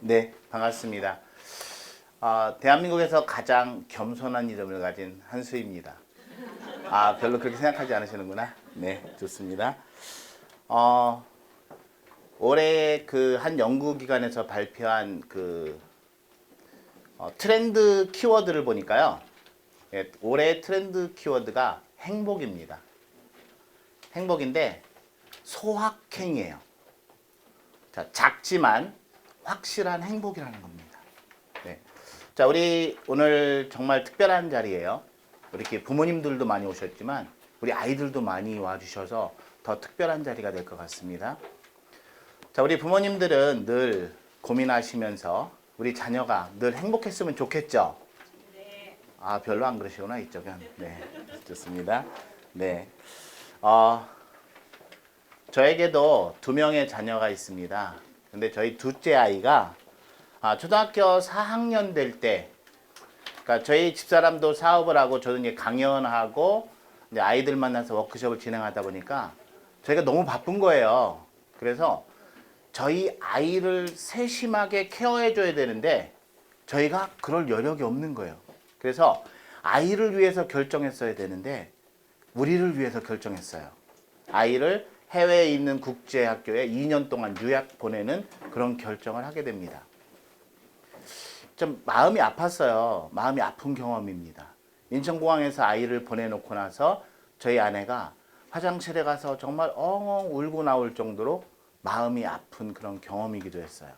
네, 반갑습니다. 대한민국에서 가장 겸손한 이름을 가진 한수입니다. 별로 그렇게 생각하지 않으시는구나. 네, 좋습니다. 어, 올해 그 한 연구기관에서 발표한 그 트렌드 키워드를 보니까요. 예, 올해 트렌드 키워드가 행복입니다. 행복인데 소확행이에요. 자, 작지만 확실한 행복이라는 겁니다. 네. 자, 우리 오늘 정말 특별한 자리예요. 이렇게 부모님들도 많이 오셨지만 우리 아이들도 많이 와주셔서 더 특별한 자리가 될 것 같습니다. 자, 우리 부모님들은 늘 고민하시면서 우리 자녀가 늘 행복했으면 좋겠죠? 네. 별로 안 그러시구나, 이쪽은. 네, 좋습니다. 네. 저에게도 2명의 자녀가 있습니다. 근데 저희 둘째 아이가 초등학교 4학년 될 때, 그러니까 저희 집사람도 사업을 하고 저도 이제 강연하고 이제 아이들 만나서 워크숍을 진행하다 보니까 저희가 너무 바쁜 거예요. 그래서 저희 아이를 세심하게 케어해줘야 되는데 저희가 그럴 여력이 없는 거예요. 그래서 아이를 위해서 결정했어야 되는데 우리를 위해서 결정했어요. 아이를 해외에 있는 국제학교에 2년 동안 유학 보내는 그런 결정을 하게 됩니다. 좀 마음이 아팠어요. 마음이 아픈 경험입니다. 인천공항에서 아이를 보내놓고 나서 저희 아내가 화장실에 가서 정말 엉엉 울고 나올 정도로 마음이 아픈 그런 경험이기도 했어요.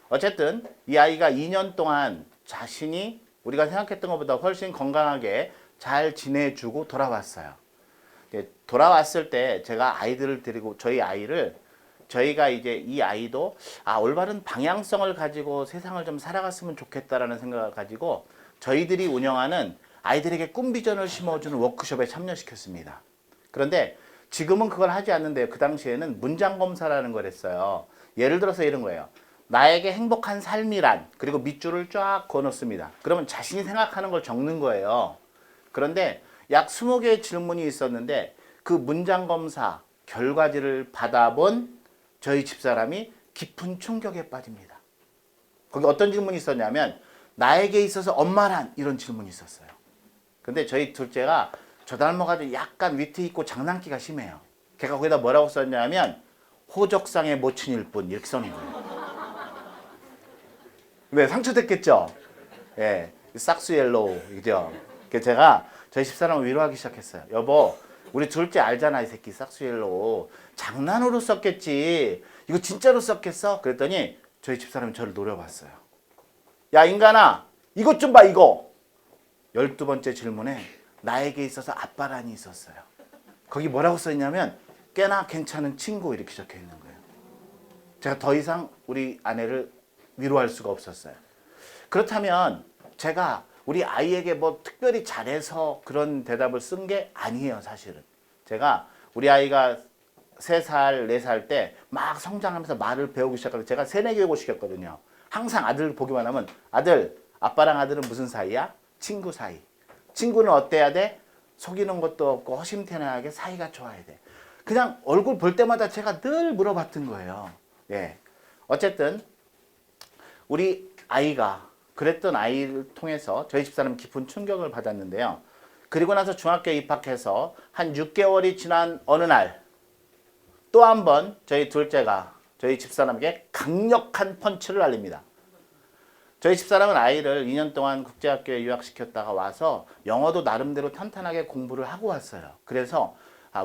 어쨌든 이 아이가 2년 동안 자신이 우리가 생각했던 것보다 훨씬 건강하게 잘 지내주고 돌아왔어요. 돌아왔을 때 제가 아이들을 데리고 저희가 이제 이 아이도 올바른 방향성을 가지고 세상을 좀 살아갔으면 좋겠다라는 생각을 가지고 저희들이 운영하는 아이들에게 꿈 비전을 심어주는 워크숍에 참여시켰습니다. 그런데 지금은 그걸 하지 않는데요. 그 당시에는 문장 검사라는 걸 했어요. 예를 들어서 이런 거예요. 나에게 행복한 삶이란, 그리고 밑줄을 쫙 그어놓습니다. 그러면 자신이 생각하는 걸 적는 거예요. 그런데 약 20개의 질문이 있었는데 그 문장 검사 결과지를 받아본 저희 집사람이 깊은 충격에 빠집니다. 거기 어떤 질문이 있었냐면 나에게 있어서 엄마란, 이런 질문이 있었어요. 근데 저희 둘째가 저 닮아가지고 약간 위트 있고 장난기가 심해요. 걔가 거기다 뭐라고 썼냐면 호적상의 모친일 뿐, 이렇게 써놓은 거예요. 네, 상처됐겠죠? 예, 싹스 옐로우, 그죠? 그래서 제가 저희 집사람을 위로하기 시작했어요. 여보, 우리 둘째 알잖아, 이 새끼 싹스 옐로우. 장난으로 썼겠지. 이거 진짜로 썼겠어? 그랬더니 저희 집사람이 저를 노려봤어요. 야, 인간아, 이것 좀 봐, 이거. 12번째 질문에 나에게 있어서 아빠란이 있었어요. 거기 뭐라고 써있냐면 꽤나 괜찮은 친구, 이렇게 적혀 있는 거예요. 제가 더 이상 우리 아내를 위로할 수가 없었어요. 그렇다면 제가 우리 아이에게 뭐 특별히 잘해서 그런 대답을 쓴 게 아니에요, 사실은. 제가 우리 아이가 3살, 4살 때 막 성장하면서 말을 배우기 시작하고 제가 세뇌교육을 시켰거든요. 항상 아들 보기만 하면 아들, 아빠랑 아들은 무슨 사이야? 친구 사이. 친구는 어때야 돼? 속이는 것도 없고 허심탄회하게 사이가 좋아야 돼. 그냥 얼굴 볼 때마다 제가 늘 물어봤던 거예요. 예. 어쨌든 우리 아이가 그랬던 아이를 통해서 저희 집사람은 깊은 충격을 받았는데요. 그리고 나서 중학교에 입학해서 한 6개월이 지난 어느 날 또 한 번 저희 둘째가 저희 집사람에게 강력한 펀치를 날립니다. 저희 집사람은 아이를 2년 동안 국제학교에 유학시켰다가 와서 영어도 나름대로 탄탄하게 공부를 하고 왔어요. 그래서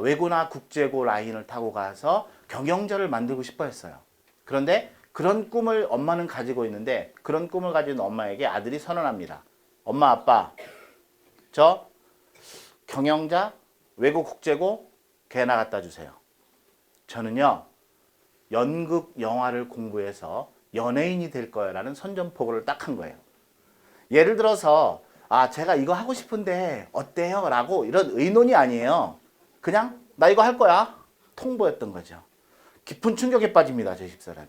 외고나 국제고 라인을 타고 가서 경영자를 만들고 싶어 했어요. 그런데 그런 꿈을 엄마는 가지고 있는데 그런 꿈을 가진 엄마에게 아들이 선언합니다. 엄마, 아빠, 저 경영자, 외고 국제고 개나 갖다 주세요. 저는요, 연극 영화를 공부해서 연예인이 될 거야 라는 선전포고를 딱 한 거예요. 예를 들어서 제가 이거 하고 싶은데 어때요? 라고 이런 의논이 아니에요. 그냥 나 이거 할 거야. 통보였던 거죠. 깊은 충격에 빠집니다, 제 집사람이.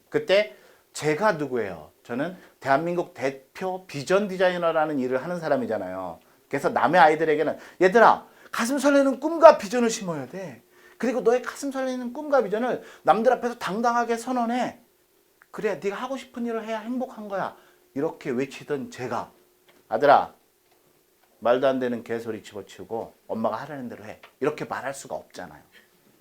그때 제가 누구예요? 저는 대한민국 대표 비전 디자이너라는 일을 하는 사람이잖아요. 그래서 남의 아이들에게는 얘들아, 가슴 설레는 꿈과 비전을 심어야 돼. 그리고 너의 가슴 설레는 꿈과 비전을 남들 앞에서 당당하게 선언해. 그래 네가 하고 싶은 일을 해야 행복한 거야. 이렇게 외치던 제가 아들아 말도 안 되는 개소리 집어치우고 엄마가 하라는 대로 해. 이렇게 말할 수가 없잖아요.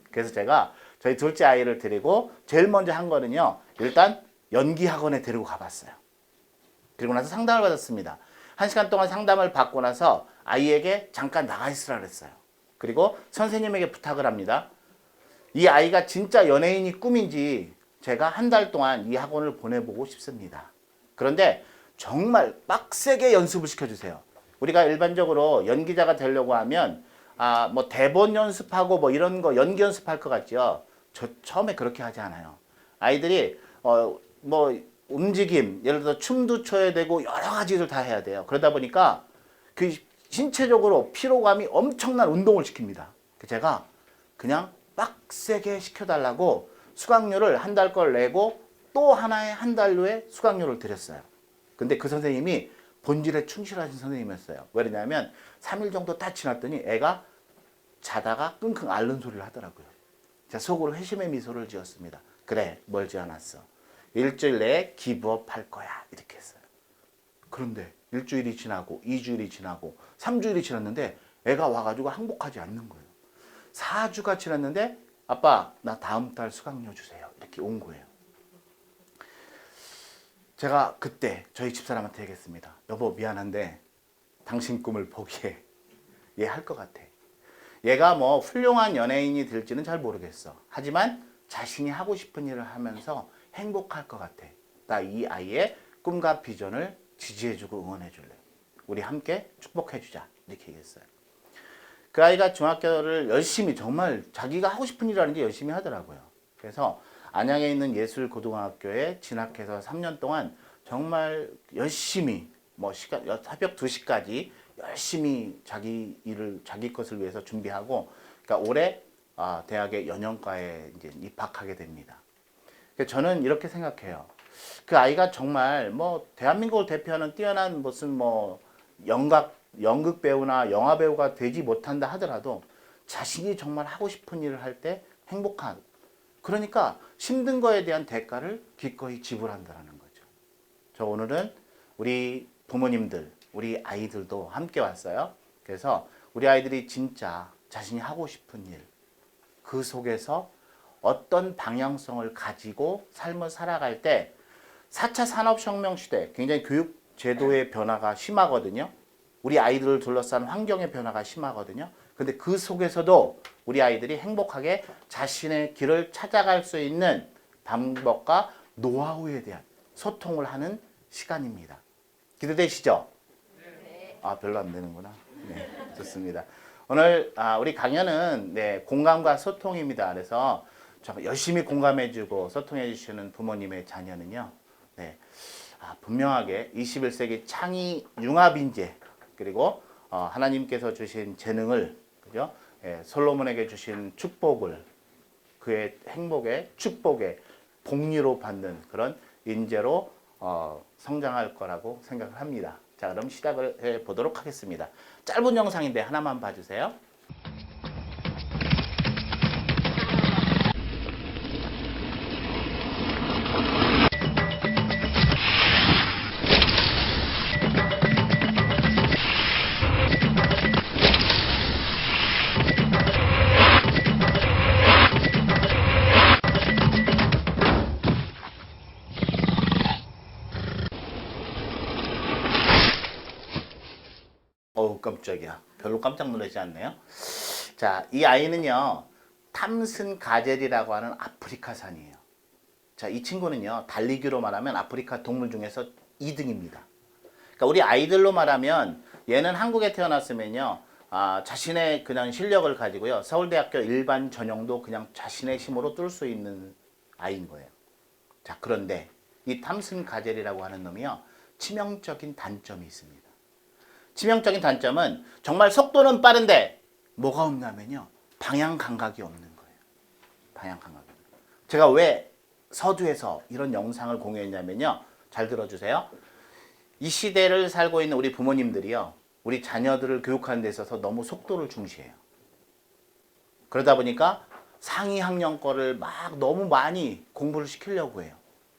그래서 제가 저희 둘째 아이를 데리고 제일 먼저 한 거는요. 일단 연기 학원에 데리고 가봤어요. 그리고 나서 상담을 받았습니다. 1시간 동안 상담을 받고 나서 아이에게 잠깐 나가 있으라 그랬어요. 그리고 선생님에게 부탁을 합니다. 이 아이가 진짜 연예인이 꿈인지 제가 한 달 동안 이 학원을 보내보고 싶습니다. 그런데 정말 빡세게 연습을 시켜주세요. 우리가 일반적으로 연기자가 되려고 하면 뭐 대본 연습하고 뭐 이런 거 연기 연습할 것 같죠. 저 처음에 그렇게 하지 않아요. 아이들이 뭐 움직임, 예를 들어 춤도 춰야 되고 여러 가지를 다 해야 돼요. 그러다 보니까 그 신체적으로 피로감이 엄청난 운동을 시킵니다. 제가 그냥 빡세게 시켜달라고 수강료를 한 달 걸 내고 또 하나의 한 달 후에 수강료를 드렸어요. 근데 그 선생님이 본질에 충실하신 선생님이었어요. 왜냐하면 3일 정도 딱 지났더니 애가 자다가 끙끙 앓는 소리를 하더라고요. 제가 속으로 회심의 미소를 지었습니다. 그래, 멀지 않았어. 일주일 내에 기부업 할 거야. 이렇게 했어요. 그런데 일주일이 지나고 2주일이 지나고 3주일이 지났는데 애가 와가지고 항복하지 않는 거예요. 4주가 지났는데 아빠 나 다음 달 수강료 주세요. 이렇게 온 거예요. 제가 그때 저희 집사람한테 얘기했습니다. 여보 미안한데 당신 꿈을 포기해. 얘 할 것 같아. 얘가 뭐 훌륭한 연예인이 될지는 잘 모르겠어. 하지만 자신이 하고 싶은 일을 하면서 행복할 것 같아. 나 이 아이의 꿈과 비전을 지지해주고 응원해줄래. 우리 함께 축복해주자. 이렇게 얘기했어요. 그 아이가 중학교를 열심히 정말 자기가 하고 싶은 일을 하는지 열심히 하더라고요. 그래서 안양에 있는 예술고등학교에 진학해서 3년 동안 정말 열심히 뭐 새벽 2시까지 열심히 자기 일을 자기 것을 위해서 준비하고 그러니까 올해 대학의 연영과에 이제 입학하게 됩니다. 저는 이렇게 생각해요. 그 아이가 정말 뭐 대한민국을 대표하는 뛰어난 무슨 뭐 연극 배우나 영화 배우가 되지 못한다 하더라도 자신이 정말 하고 싶은 일을 할 때 행복한 그러니까 힘든 거에 대한 대가를 기꺼이 지불한다는 거죠. 저 오늘은 우리 부모님들, 우리 아이들도 함께 왔어요. 그래서 우리 아이들이 진짜 자신이 하고 싶은 일, 그 속에서 어떤 방향성을 가지고 삶을 살아갈 때 4차 산업혁명 시대 굉장히 교육 제도의 변화가 심하거든요. 우리 아이들을 둘러싼 환경의 변화가 심하거든요. 근데 그 속에서도 우리 아이들이 행복하게 자신의 길을 찾아갈 수 있는 방법과 노하우에 대한 소통을 하는 시간입니다. 기대되시죠? 네. 별로 안 되는구나. 네, 좋습니다. 오늘 우리 강연은 공감과 소통입니다. 그래서 열심히 공감해주고 소통해주시는 부모님의 자녀는요, 분명하게 21세기 창의 융합인재 그리고 하나님께서 주신 재능을 그죠? 솔로몬에게 주신 축복을 그의 행복의 축복의 복리로 받는 그런 인재로 성장할 거라고 생각을 합니다. 자, 그럼 시작을 해 보도록 하겠습니다. 짧은 영상인데 하나만 봐주세요. 어우 깜짝이야. 별로 깜짝 놀라지 않네요. 자, 이 아이는요 탐슨 가젤이라고 하는 아프리카산이에요. 자, 이 친구는요 달리기로 말하면 아프리카 동물 중에서 2등입니다. 그러니까 우리 아이들로 말하면 얘는 한국에 태어났으면요 자신의 그냥 실력을 가지고요 서울대학교 일반 전형도 그냥 자신의 힘으로 뚫을 수 있는 아이인 거예요. 자, 그런데 이 탐슨 가젤이라고 하는 놈이요 치명적인 단점이 있습니다. 치명적인 단점은 정말 속도는 빠른데 뭐가 없냐면요 방향 감각이 없는 거예요. 방향 감각이. 제가 왜 서두에서 이런 영상을 공유했냐면요 잘 들어주세요. 이 시대를 살고 있는 우리 부모님들이요 우리 자녀들을 교육하는 데 있어서 너무 속도를 중시해요. 그러다 보니까 상위 학년 거를 막 너무 많이 공부를 시키려고 해요.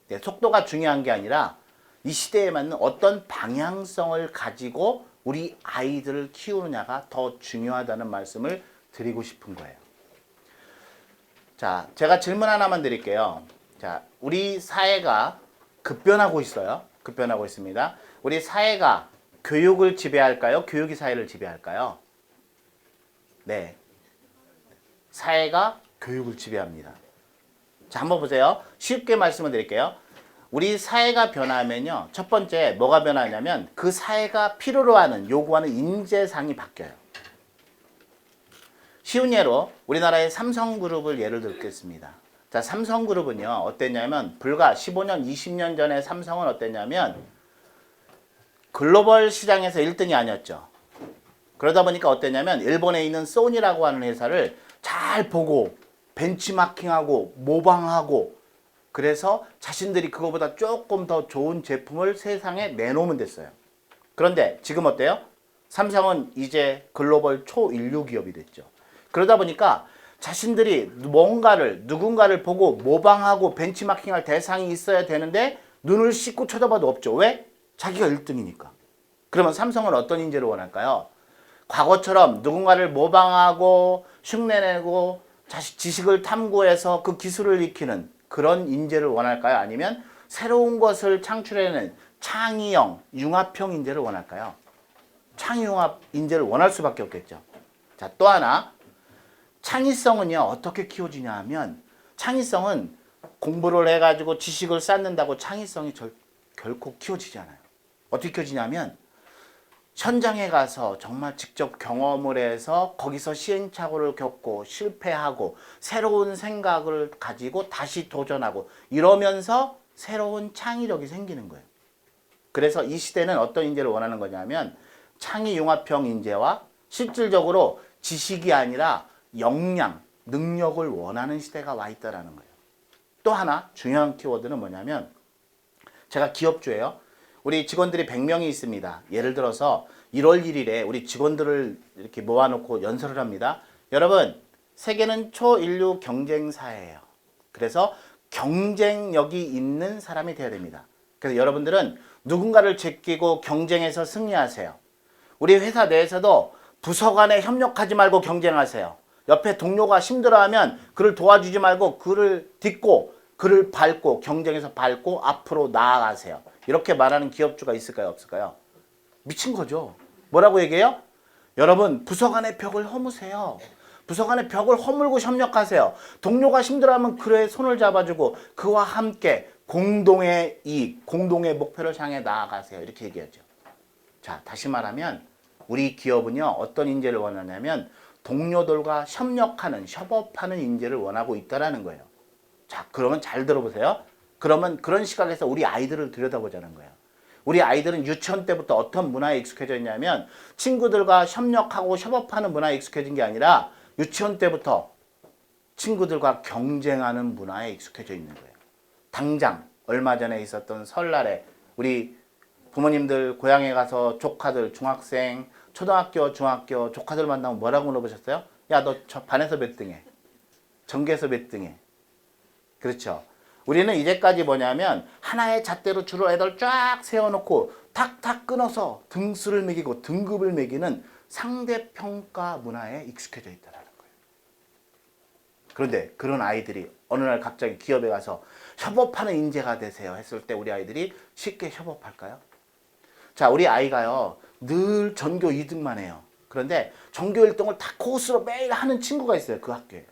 네, 속도가 중요한 게 아니라 이 시대에 맞는 어떤 방향성을 가지고 우리 아이들을 키우느냐가 더 중요하다는 말씀을 드리고 싶은 거예요. 자, 제가 질문 하나만 드릴게요. 자, 우리 사회가 급변하고 있어요. 급변하고 있습니다. 우리 사회가 교육을 지배할까요? 교육이 사회를 지배할까요? 네. 사회가 교육을 지배합니다. 자, 한번 보세요. 쉽게 말씀을 드릴게요. 우리 사회가 변하면요. 첫 번째 뭐가 변하냐면 그 사회가 필요로 하는 요구하는 인재상이 바뀌어요. 쉬운 예로 우리나라의 삼성그룹을 예를 들겠습니다. 자, 삼성그룹은요. 어땠냐면 불과 15년, 20년 전에 삼성은 어땠냐면 글로벌 시장에서 1등이 아니었죠. 그러다 보니까 어땠냐면 일본에 있는 소니라고 하는 회사를 잘 보고 벤치마킹하고 모방하고 그래서 자신들이 그거보다 조금 더 좋은 제품을 세상에 내놓으면 됐어요. 그런데 지금 어때요? 삼성은 이제 글로벌 초인류 기업이 됐죠. 그러다 보니까 자신들이 뭔가를 누군가를 보고 모방하고 벤치마킹할 대상이 있어야 되는데 눈을 씻고 쳐다봐도 없죠. 왜? 자기가 1등이니까. 그러면 삼성은 어떤 인재를 원할까요? 과거처럼 누군가를 모방하고 흉내내고 지식을 탐구해서 그 기술을 익히는 그런 인재를 원할까요? 아니면 새로운 것을 창출해내는 창의형, 융합형 인재를 원할까요? 창의융합 인재를 원할 수밖에 없겠죠. 자, 또 하나 창의성은요 어떻게 키워지냐 하면 창의성은 공부를 해가지고 지식을 쌓는다고 창의성이 결코 키워지지 않아요. 어떻게 키워지냐면 현장에 가서 정말 직접 경험을 해서 거기서 시행착오를 겪고 실패하고 새로운 생각을 가지고 다시 도전하고 이러면서 새로운 창의력이 생기는 거예요. 그래서 이 시대는 어떤 인재를 원하는 거냐면 창의융합형 인재와 실질적으로 지식이 아니라 역량, 능력을 원하는 시대가 와 있다는 거예요. 또 하나 중요한 키워드는 뭐냐면 제가 기업주예요. 우리 직원들이 100명이 있습니다. 예를 들어서 1월 1일에 우리 직원들을 이렇게 모아놓고 연설을 합니다. 여러분, 세계는 초인류 경쟁사예요. 그래서 경쟁력이 있는 사람이 되어야 됩니다. 그래서 여러분들은 누군가를 제끼고 경쟁해서 승리하세요. 우리 회사 내에서도 부서 간에 협력하지 말고 경쟁하세요. 옆에 동료가 힘들어하면 그를 도와주지 말고 그를 딛고 그를 밟고 경쟁에서 밟고 앞으로 나아가세요. 이렇게 말하는 기업주가 있을까요? 없을까요? 미친 거죠. 뭐라고 얘기해요? 여러분 부서 간의 벽을 허무세요. 부서 간의 벽을 허물고 협력하세요. 동료가 힘들어하면 그의 손을 잡아주고 그와 함께 공동의 이익, 공동의 목표를 향해 나아가세요. 이렇게 얘기하죠. 자, 다시 말하면 우리 기업은요 어떤 인재를 원하냐면 동료들과 협력하는, 협업하는 인재를 원하고 있다는 거예요. 자, 그러면 잘 들어보세요. 그러면 그런 시각에서 우리 아이들을 들여다보자는 거예요. 우리 아이들은 유치원 때부터 어떤 문화에 익숙해져 있냐면 친구들과 협력하고 협업하는 문화에 익숙해진 게 아니라 유치원 때부터 친구들과 경쟁하는 문화에 익숙해져 있는 거예요. 당장 얼마 전에 있었던 설날에 우리 부모님들 고향에 가서 조카들 중학생, 초등학교, 중학교 조카들 만나면 뭐라고 물어보셨어요? 야, 너 저 반에서 몇 등해? 전교에서 몇 등해? 그렇죠. 우리는 이제까지 뭐냐면 하나의 잣대로 줄을 애들 쫙 세워놓고 탁탁 끊어서 등수를 매기고 등급을 매기는 상대평가 문화에 익숙해져 있다는 거예요. 그런데 그런 아이들이 어느 날 갑자기 기업에 가서 협업하는 인재가 되세요 했을 때 우리 아이들이 쉽게 협업할까요? 자, 우리 아이가요 늘 전교 2등만 해요. 그런데 전교 1등을 다 코스로 매일 하는 친구가 있어요. 그 학교에.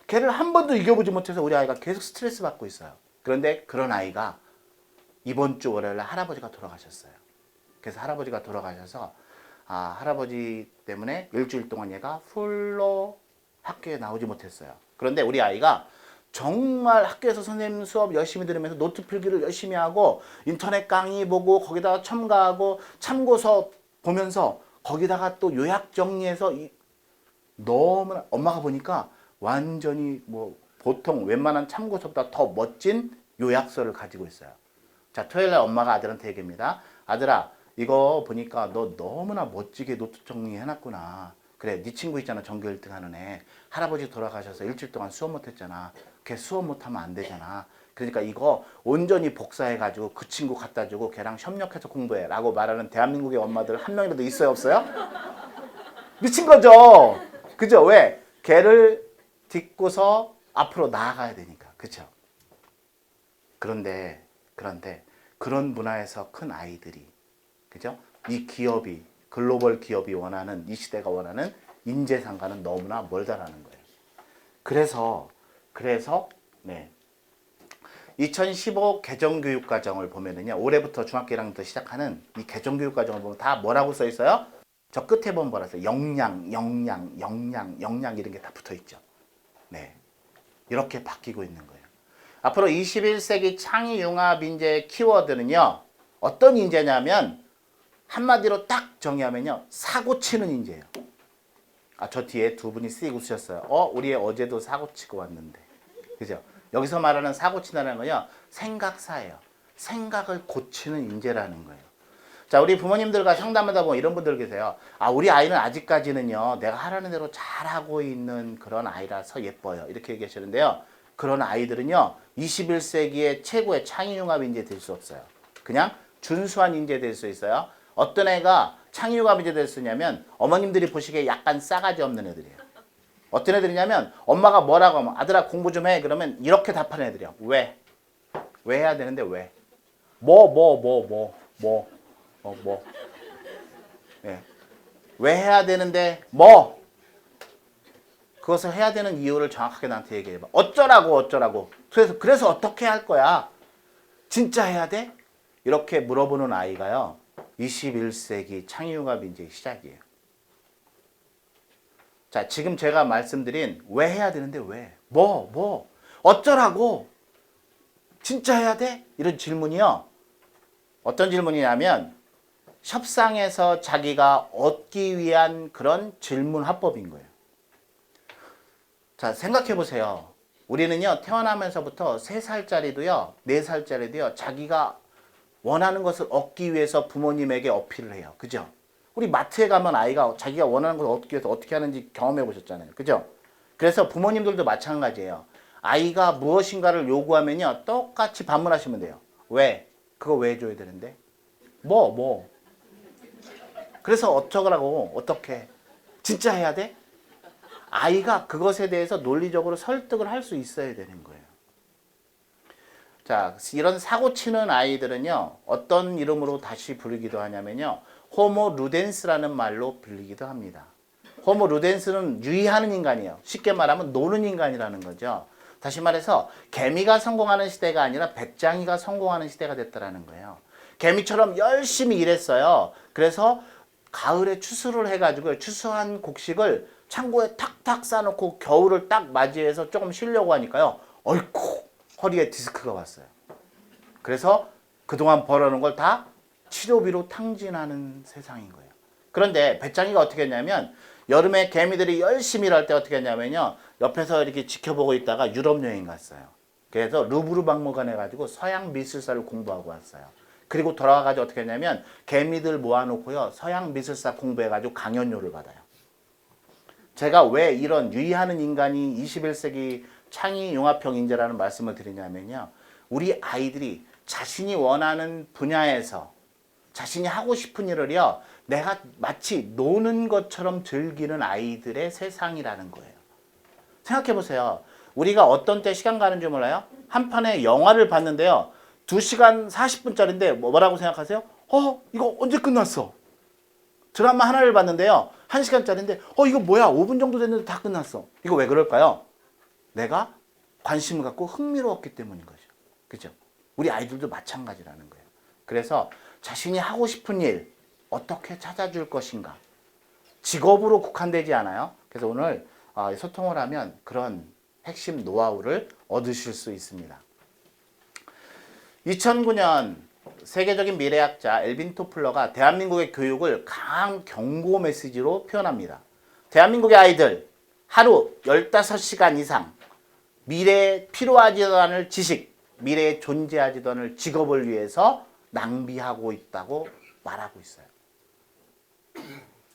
걔를 한 번도 이겨보지 못해서 우리 아이가 계속 스트레스 받고 있어요. 그런데 그런 아이가 이번 주 월요일에 할아버지가 돌아가셨어요. 그래서 할아버지가 돌아가셔서 할아버지 때문에 일주일 동안 얘가 풀로 학교에 나오지 못했어요. 그런데 우리 아이가 정말 학교에서 선생님 수업 열심히 들으면서 노트 필기를 열심히 하고 인터넷 강의 보고 거기다가 첨가하고 참고서 보면서 거기다가 또 요약 정리해서 너무나 엄마가 보니까 완전히 뭐 보통 웬만한 참고서보다 더 멋진 요약서를 가지고 있어요. 자, 토요일날 엄마가 아들한테 얘기합니다. 아들아, 이거 보니까 너 너무나 멋지게 노트 정리해놨구나. 그래, 네 친구 있잖아, 전교 1등 하는 애. 할아버지 돌아가셔서 일주일 동안 수업 못했잖아. 걔 수업 못하면 안 되잖아. 그러니까 이거 온전히 복사해가지고 그 친구 갖다 주고 걔랑 협력해서 공부해 라고 말하는 대한민국의 엄마들 한 명이라도 있어요, 없어요? 미친 거죠. 그죠? 왜? 걔를 딛고서 앞으로 나아가야 되니까. 그죠? 그런데 그런 문화에서 큰 아이들이, 그죠? 이 기업이, 글로벌 기업이 원하는, 이 시대가 원하는 인재상과는 너무나 멀다라는 거예요. 그래서 네. 2015 개정교육과정을 보면은요, 올해부터 중학교 1학년부터 시작하는 이 개정교육과정을 보면 다 뭐라고 써 있어요? 저 끝에 보면 뭐라 써요? 역량 이런 게 다 붙어 있죠. 네. 이렇게 바뀌고 있는 거예요. 앞으로 21세기 창의융합 인재의 키워드는요, 어떤 인재냐면, 한마디로 딱 정의하면요, 사고 치는 인재예요. 아, 저 뒤에 두 분이 씩 웃으셨어요. 우리 어제도 사고 치고 왔는데. 그죠? 여기서 말하는 사고 친다는 건요, 생각사예요. 생각을 고치는 인재라는 거예요. 자, 우리 부모님들과 상담하다 보면 이런 분들 계세요. 아, 우리 아이는 아직까지는요, 내가 하라는 대로 잘하고 있는 그런 아이라서 예뻐요. 이렇게 얘기하시는데요. 그런 아이들은요, 21세기의 최고의 창의융합 인재 될 수 없어요. 그냥 준수한 인재 될 수 있어요. 어떤 애가 창의융합 인재 될 수 있냐면, 어머님들이 보시기에 약간 싸가지 없는 애들이에요. 어떤 애들이냐면, 엄마가 뭐라고 하면, 아들아 공부 좀 해. 그러면 이렇게 답하는 애들이에요. 왜? 왜 해야 되는데 왜? 예. 왜 해야 되는데 뭐? 그것을 해야 되는 이유를 정확하게 나한테 얘기해봐. 어쩌라고. 그래서 어떻게 할 거야? 진짜 해야 돼? 이렇게 물어보는 아이가요, 21세기 창의융합 인재의 시작이에요. 자, 지금 제가 말씀드린 왜 해야 되는데 왜? 어쩌라고? 진짜 해야 돼? 이런 질문이요. 어떤 질문이냐면 협상에서 자기가 얻기 위한 그런 질문 화법인 거예요. 자, 생각해 보세요. 우리는요, 태어나면서부터 3살짜리도요, 4살짜리도요, 자기가 원하는 것을 얻기 위해서 부모님에게 어필을 해요. 그죠? 우리 마트에 가면 아이가 자기가 원하는 것을 얻기 위해서 어떻게 하는지 경험해 보셨잖아요. 그죠? 그래서 부모님들도 마찬가지예요. 아이가 무엇인가를 요구하면요, 똑같이 반문하시면 돼요. 왜? 그거 왜 해줘야 되는데? 그래서 어쩌라고, 어떻게? 진짜 해야 돼? 아이가 그것에 대해서 논리적으로 설득을 할 수 있어야 되는 거예요. 자, 이런 사고 치는 아이들은요, 어떤 이름으로 다시 부르기도 하냐면요, 호모 루덴스라는 말로 불리기도 합니다. 호모 루덴스는 유의하는 인간이에요. 쉽게 말하면 노는 인간이라는 거죠. 다시 말해서 개미가 성공하는 시대가 아니라 배짱이가 성공하는 시대가 됐다라는 거예요. 개미처럼 열심히 일했어요. 그래서 가을에 추수를 해가지고 추수한 곡식을 창고에 탁탁 싸놓고 겨울을 딱 맞이해서 조금 쉬려고 하니까요, 어이쿠, 허리에 디스크가 왔어요. 그래서 그동안 벌어놓은 걸 다 치료비로 탕진하는 세상인 거예요. 그런데 배짱이가 어떻게 했냐면, 여름에 개미들이 열심히 일할 때 어떻게 했냐면요, 옆에서 이렇게 지켜보고 있다가 유럽 여행 갔어요. 그래서 루브르 박물관에 가지고 서양 미술사를 공부하고 왔어요. 그리고 돌아와가지고 어떻게 했냐면, 개미들 모아놓고요, 서양 미술사 공부해가지고 강연료를 받아요. 제가 왜 이런 유의하는 인간이 21세기 창의융합형 인재라는 말씀을 드리냐면요, 우리 아이들이 자신이 원하는 분야에서 자신이 하고 싶은 일을요, 내가 마치 노는 것처럼 즐기는 아이들의 세상이라는 거예요. 생각해 보세요. 우리가 어떤 때 시간 가는 줄 몰라요? 한 편의 영화를 봤는데요, 2시간 40분짜리인데 뭐라고 생각하세요? 이거 언제 끝났어? 드라마 하나를 봤는데요, 1시간짜리인데 이거 뭐야? 5분 정도 됐는데 다 끝났어. 이거 왜 그럴까요? 내가 관심을 갖고 흥미로웠기 때문인 거죠. 그죠? 우리 아이들도 마찬가지라는 거예요. 그래서 자신이 하고 싶은 일 어떻게 찾아줄 것인가, 직업으로 국한되지 않아요. 그래서 오늘 소통을 하면 그런 핵심 노하우를 얻으실 수 있습니다. 2009년 세계적인 미래학자 엘빈 토플러가 대한민국의 교육을 강한 경고 메시지로 표현합니다. 대한민국의 아이들 하루 15시간 이상 미래에 필요하지도 않을 지식, 미래에 존재하지도 않을 직업을 위해서 낭비하고 있다고 말하고 있어요.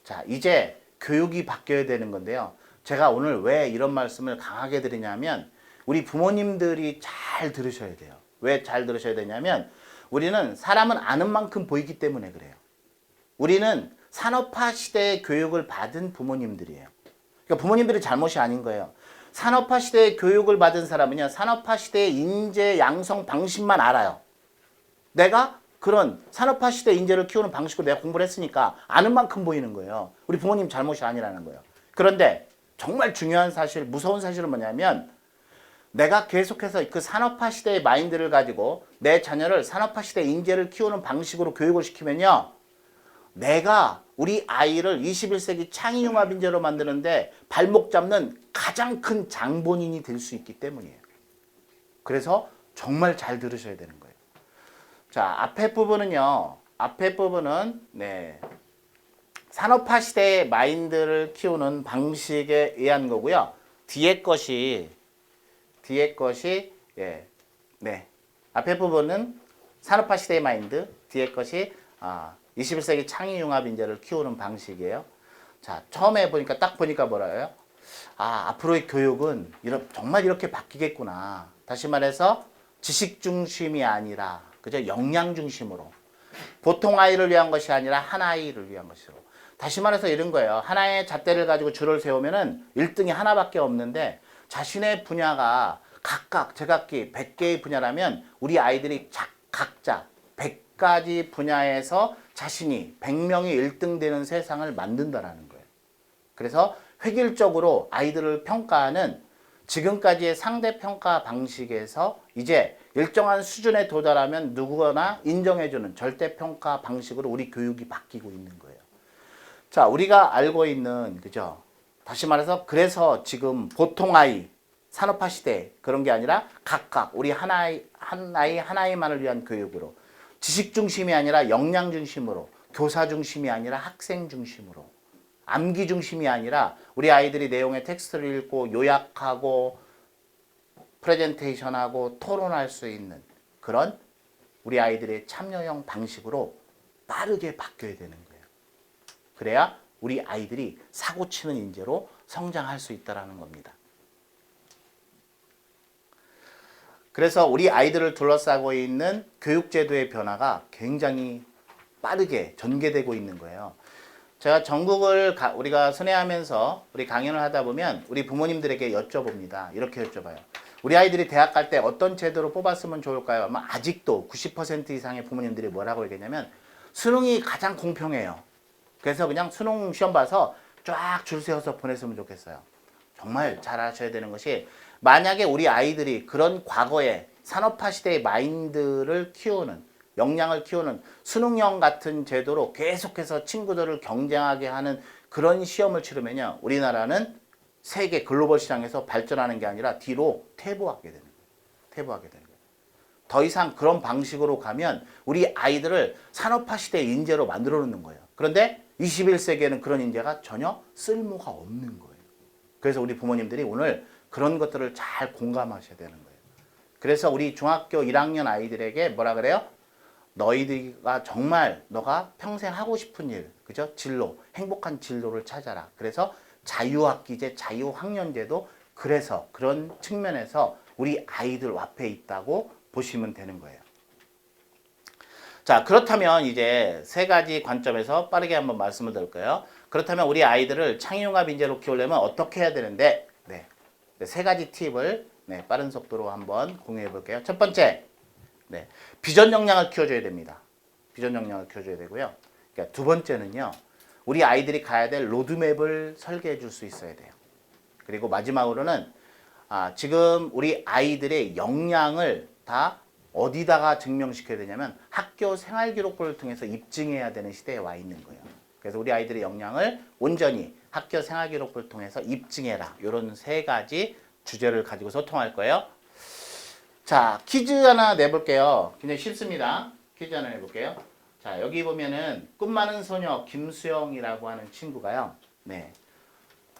자, 이제 교육이 바뀌어야 되는 건데요. 제가 오늘 왜 이런 말씀을 강하게 드리냐면, 우리 부모님들이 잘 들으셔야 돼요. 왜 잘 들으셔야 되냐면 우리는 사람은 아는 만큼 보이기 때문에 그래요. 우리는 산업화 시대의 교육을 받은 부모님들이에요. 그러니까 부모님들의 잘못이 아닌 거예요. 산업화 시대의 교육을 받은 사람은요. 산업화 시대의 인재 양성 방식만 알아요. 내가 그런 산업화 시대 인재를 키우는 방식으로 내가 공부를 했으니까 아는 만큼 보이는 거예요. 우리 부모님 잘못이 아니라는 거예요. 그런데 정말 중요한 사실, 무서운 사실은 뭐냐면 내가 계속해서 그 산업화 시대의 마인드를 가지고 내 자녀를 산업화 시대 인재를 키우는 방식으로 교육을 시키면요. 내가 우리 아이를 21세기 창의융합 인재로 만드는데 발목 잡는 가장 큰 장본인이 될 수 있기 때문이에요. 그래서 정말 잘 들으셔야 되는 거예요. 자, 앞에 부분은요. 앞에 부분은 산업화 시대의 마인드를 키우는 방식에 의한 거고요. 뒤에 것이 앞에 부분은 산업화 시대의 마인드, 뒤에 것이 21세기 창의융합 인재를 키우는 방식이에요. 자, 처음에 보니까 딱 보니까 뭐라요? 앞으로의 교육은 정말 이렇게 바뀌겠구나. 다시 말해서 지식 중심이 아니라 그죠? 역량 중심으로. 보통 아이를 위한 것이 아니라 한 아이를 위한 것으로. 다시 말해서 이런 거예요. 하나의 잣대를 가지고 줄을 세우면은 1등이 하나밖에 없는데 자신의 분야가 각각 제각기 100개의 분야라면 우리 아이들이 각자 100가지 분야에서 자신이 100명이 1등 되는 세상을 만든다라는 거예요. 그래서 획일적으로 아이들을 평가하는 지금까지의 상대평가 방식에서 이제 일정한 수준에 도달하면 누구나 인정해주는 절대평가 방식으로 우리 교육이 바뀌고 있는 거예요. 자, 우리가 알고 있는, 그죠? 다시 말해서 그래서 지금 보통 아이, 산업화 시대 그런 게 아니라 각각 우리 한 아이만을 위한 교육으로 지식 중심이 아니라 역량 중심으로 교사 중심이 아니라 학생 중심으로 암기 중심이 아니라 우리 아이들이 내용의 텍스트를 읽고 요약하고 프레젠테이션하고 토론할 수 있는 그런 우리 아이들의 참여형 방식으로 빠르게 바뀌어야 되는 거예요. 그래야 우리 아이들이 사고치는 인재로 성장할 수 있다는 겁니다. 그래서 우리 아이들을 둘러싸고 있는 교육제도의 변화가 굉장히 빠르게 전개되고 있는 거예요. 제가 전국을 우리가 순회하면서 우리 강연을 하다 보면 우리 부모님들에게 여쭤봅니다. 이렇게 여쭤봐요. 우리 아이들이 대학 갈 때 어떤 제도로 뽑았으면 좋을까요? 아마 아직도 90% 이상의 부모님들이 뭐라고 얘기하냐면 수능이 가장 공평해요. 그래서 그냥 수능 시험 봐서 쫙 줄 세워서 보냈으면 좋겠어요. 정말 잘 아셔야 되는 것이 만약에 우리 아이들이 그런 과거의 산업화 시대의 마인드를 키우는 역량을 키우는 수능형 같은 제도로 계속해서 친구들을 경쟁하게 하는 그런 시험을 치르면요. 우리나라는 세계 글로벌 시장에서 발전하는 게 아니라 뒤로 퇴보하게 되는 거예요. 퇴보하게 되는 거예요. 더 이상 그런 방식으로 가면 우리 아이들을 산업화 시대의 인재로 만들어 놓는 거예요. 그런데 21세기에는 그런 인재가 전혀 쓸모가 없는 거예요. 그래서 우리 부모님들이 오늘 그런 것들을 잘 공감하셔야 되는 거예요. 그래서 우리 중학교 1학년 아이들에게 뭐라 그래요? 너희들가 정말 너가 평생 하고 싶은 일, 그죠? 진로, 행복한 진로를 찾아라. 그래서 자유학기제, 자유학년제도 그래서 그런 측면에서 우리 아이들 앞에 있다고 보시면 되는 거예요. 자, 그렇다면 이제 세 가지 관점에서 빠르게 한번 말씀을 드릴까요? 그렇다면 우리 아이들을 창의융합 인재로 키우려면 어떻게 해야 되는데, 세 가지 팁을 빠른 속도로 한번 공유해 볼게요. 첫 번째, 비전 역량을 키워줘야 됩니다. 비전 역량을 키워줘야 되고요. 그러니까 두 번째는요, 우리 아이들이 가야 될 로드맵을 설계해 줄 수 있어야 돼요. 그리고 마지막으로는 지금 우리 아이들의 역량을 다 어디다가 증명시켜야 되냐면 학교 생활기록부를 통해서 입증해야 되는 시대에 와 있는 거예요. 그래서 우리 아이들의 역량을 온전히 학교 생활기록부를 통해서 입증해라. 이런 세 가지 주제를 가지고 소통할 거예요. 자, 퀴즈 하나 내볼게요. 굉장히 쉽습니다. 퀴즈 하나 내볼게요. 자, 여기 보면은 꿈 많은 소녀 김수영이라고 하는 친구가요.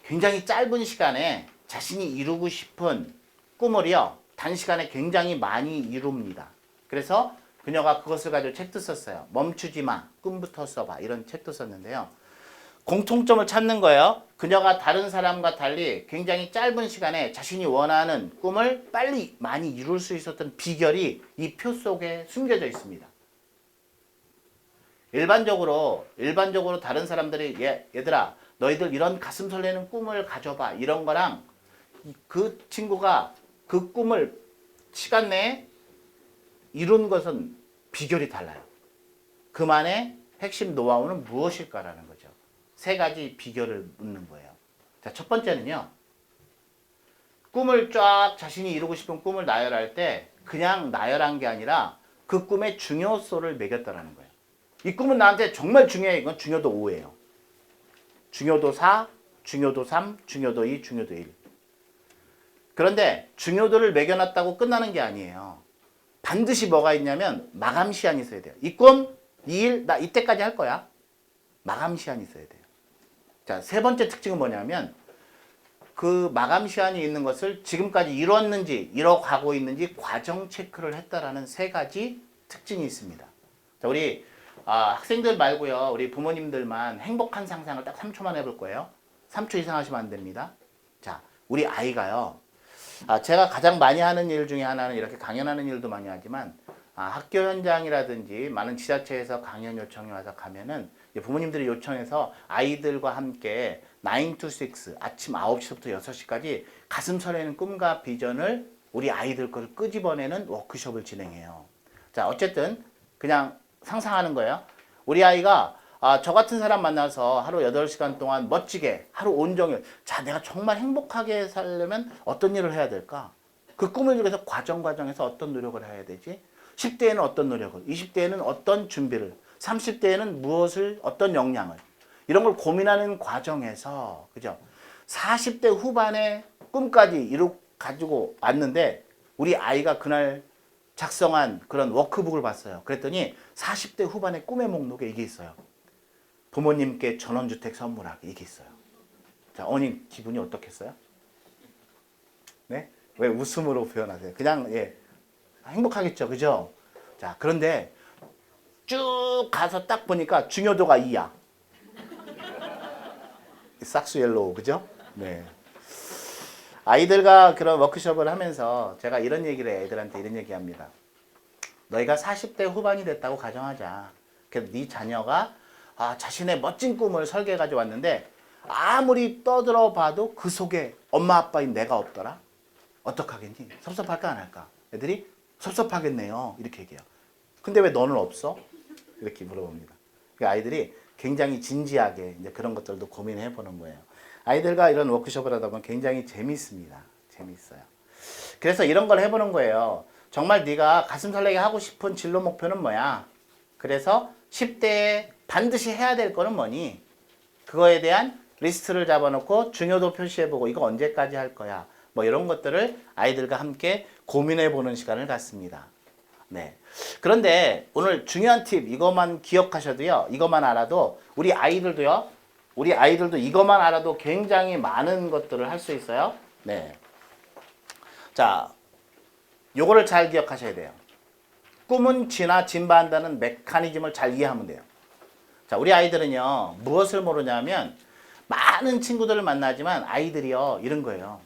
굉장히 짧은 시간에 자신이 이루고 싶은 꿈을요. 단시간에 굉장히 많이 이룹니다. 그래서 그녀가 그것을 가지고 책도 썼어요. 멈추지 마. 꿈부터 써봐. 이런 책도 썼는데요. 공통점을 찾는 거예요. 그녀가 다른 사람과 달리 굉장히 짧은 시간에 자신이 원하는 꿈을 빨리 많이 이룰 수 있었던 비결이 이 표 속에 숨겨져 있습니다. 일반적으로 다른 사람들이 얘들아 너희들 이런 가슴 설레는 꿈을 가져봐 이런 거랑 그 친구가 그 꿈을 시간 내에 이룬 것은 비결이 달라요. 그만의 핵심 노하우는 무엇일까라는 거죠. 세 가지 비결을 묻는 거예요. 자, 첫 번째는요. 꿈을 쫙 자신이 이루고 싶은 꿈을 나열할 때 그냥 나열한 게 아니라 그 꿈의 중요도를 매겼다라는 거예요. 이 꿈은 나한테 정말 중요해. 이건 중요도 5예요. 중요도 4, 중요도 3, 중요도 2, 중요도 1. 그런데 중요도를 매겨놨다고 끝나는 게 아니에요. 반드시 뭐가 있냐면 마감 시한이 있어야 돼요. 이 꿈, 이 일, 나 이때까지 할 거야. 마감 시한이 있어야 돼요. 자, 세 번째 특징은 뭐냐면 그 마감 시한이 있는 것을 지금까지 이뤘는지 이뤄가고 있는지 과정 체크를 했다라는 세 가지 특징이 있습니다. 자, 우리 학생들 말고요. 우리 부모님들만 행복한 상상을 딱 3초만 해볼 거예요. 3초 이상 하시면 안 됩니다. 자, 우리 아이가요. 제가 가장 많이 하는 일 중에 하나는 이렇게 강연하는 일도 많이 하지만 학교 현장이라든지 많은 지자체에서 강연 요청이 와서 가면은 부모님들이 요청해서 아이들과 함께 9 to 6 아침 9시부터 6시까지 가슴 설레는 꿈과 비전을 우리 아이들 거를 끄집어내는 워크숍을 진행해요. 자, 어쨌든 그냥 상상하는 거예요. 우리 아이가 저 같은 사람 만나서 하루 8시간 동안 멋지게 하루 온종일 자, 내가 정말 행복하게 살려면 어떤 일을 해야 될까? 그 꿈을 위해서 과정에서 어떤 노력을 해야 되지? 10대에는 어떤 노력을, 20대에는 어떤 준비를, 30대에는 무엇을, 어떤 역량을 이런 걸 고민하는 과정에서 그죠? 40대 후반의 꿈까지 가지고 왔는데 우리 아이가 그날 작성한 그런 워크북을 봤어요. 그랬더니 40대 후반의 꿈의 목록에 이게 있어요. 부모님께 전원주택 선물하기 이게 있어요. 자, 어머님 기분이 어떻겠어요? 네? 왜 웃음으로 표현하세요? 그냥 행복하겠죠, 그죠? 자, 그런데 쭉 가서 딱 보니까 중요도가 2야. 싹수 옐로우, 그죠? 네. 아이들과 그런 워크숍을 하면서 제가 이런 얘기를 해, 애들한테 이런 얘기합니다. 너희가 40대 후반이 됐다고 가정하자. 그래서 네 자녀가 자신의 멋진 꿈을 설계해 가지고 왔는데 아무리 떠들어 봐도 그 속에 엄마 아빠인 내가 없더라. 어떡하겠니? 섭섭할까 안 할까? 애들이 섭섭하겠네요. 이렇게 얘기해요. 근데 왜 너는 없어? 이렇게 물어봅니다. 아이들이 굉장히 진지하게 이제 그런 것들도 고민해 보는 거예요. 아이들과 이런 워크숍을 하다 보면 굉장히 재밌습니다. 재밌어요. 그래서 이런 걸 해보는 거예요. 정말 네가 가슴 설레게 하고 싶은 진로 목표는 뭐야? 그래서 10대에 반드시 해야 될 거는 뭐니? 그거에 대한 리스트를 잡아놓고 중요도 표시해보고 이거 언제까지 할 거야? 뭐 이런 것들을 아이들과 함께 고민해보는 시간을 갖습니다. 네. 그런데 오늘 중요한 팁 이것만 기억하셔도요. 이것만 알아도 우리 아이들도 이것만 알아도 굉장히 많은 것들을 할 수 있어요. 네. 자, 요거를 잘 기억하셔야 돼요. 꿈은 진화 진화한다는 메커니즘을 잘 이해하면 돼요. 자, 우리 아이들은요. 무엇을 모르냐면 많은 친구들을 만나지만 아이들이요. 이런 거예요.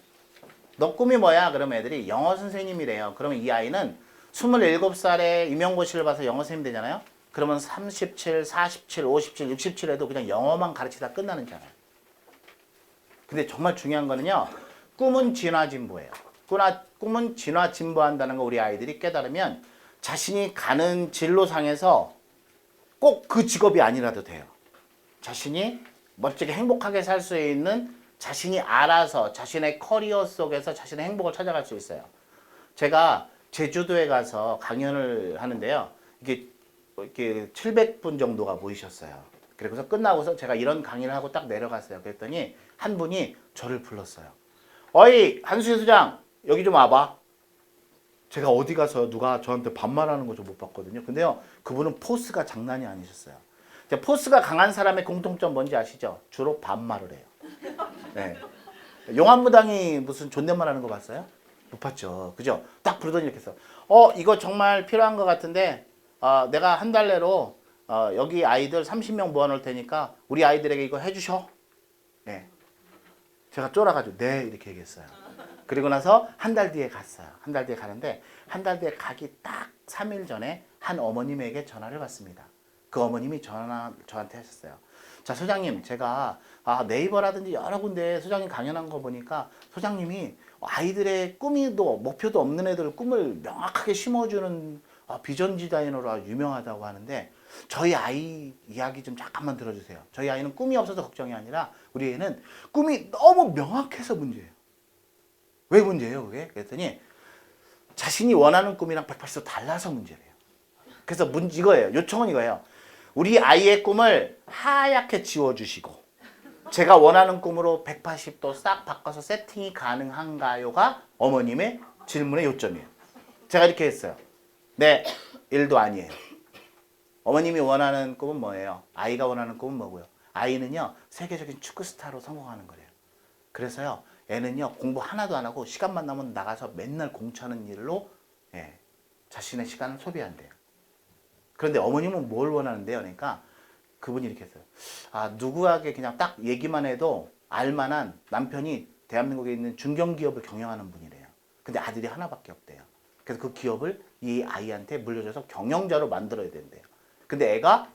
너 꿈이 뭐야? 그러면 애들이 영어 선생님이래요. 그러면 이 아이는 27살에 임용고시를 봐서 영어 선생님 되잖아요. 그러면 37, 47, 57, 67 해도 그냥 영어만 가르치다 끝나는 잖아요. 근데 정말 중요한 거는요. 꿈은 진화 진보예요. 꿈은 진화 진보한다는 거 우리 아이들이 깨달으면 자신이 가는 진로상에서 꼭 그 직업이 아니라도 돼요. 자신이 멋지게 행복하게 살 수 있는 자신이 알아서 자신의 커리어 속에서 자신의 행복을 찾아갈 수 있어요. 제가 제주도에 가서 강연을 하는데요. 이게 700분 정도가 모이셨어요. 그래서 끝나고서 제가 이런 강의를 하고 딱 내려갔어요. 그랬더니 한 분이 저를 불렀어요. 어이, 한수희 수장, 여기 좀 와봐. 제가 어디 가서 누가 저한테 반말하는 거 좀 못 봤거든요. 근데요, 그분은 포스가 장난이 아니셨어요. 포스가 강한 사람의 공통점 뭔지 아시죠? 주로 반말을 해요. 네. 용안무당이 무슨 존댓말 하는 거 봤어요? 못 봤죠. 그죠? 딱 부르더니 이렇게 해서 이거 정말 필요한 것 같은데 내가 한 달 내로 여기 아이들 30명 모아놓을 테니까 우리 아이들에게 이거 해주셔. 네. 제가 쫄아가지고 네 이렇게 얘기했어요. 그리고 나서 한 달 뒤에 갔어요. 한 달 뒤에 가는데 한 달 뒤에 가기 딱 3일 전에 한 어머님에게 전화를 받습니다. 그 어머님이 저한테 하셨어요. 자, 소장님, 제가 네이버라든지 여러 군데 소장님 강연한 거 보니까 소장님이 아이들의 꿈이도 목표도 없는 애들 꿈을 명확하게 심어주는 비전 디자이너로 유명하다고 하는데 저희 아이 이야기 좀 잠깐만 들어주세요. 저희 아이는 꿈이 없어서 걱정이 아니라 우리 애는 꿈이 너무 명확해서 문제예요. 왜 문제예요, 그게? 그랬더니 자신이 원하는 꿈이랑 180도 달라서 문제래요. 그래서 이거예요. 요청은 이거예요. 우리 아이의 꿈을 하얗게 지워주시고 제가 원하는 꿈으로 180도 싹 바꿔서 세팅이 가능한가요가 어머님의 질문의 요점이에요. 제가 이렇게 했어요. 네, 1도 아니에요. 어머님이 원하는 꿈은 뭐예요? 아이가 원하는 꿈은 뭐고요? 아이는요, 세계적인 축구 스타로 성공하는 거래요. 그래서요, 애는요, 공부 하나도 안 하고 시간만 나면 나가서 맨날 공차는 일로 자신의 시간을 소비한대요. 그런데 어머님은 뭘 원하는데요? 그러니까 그분이 이렇게 했어요. 누구에게 그냥 딱 얘기만 해도 알만한 남편이 대한민국에 있는 중견기업을 경영하는 분이래요. 근데 아들이 하나밖에 없대요. 그래서 그 기업을 이 아이한테 물려줘서 경영자로 만들어야 된대요. 근데 애가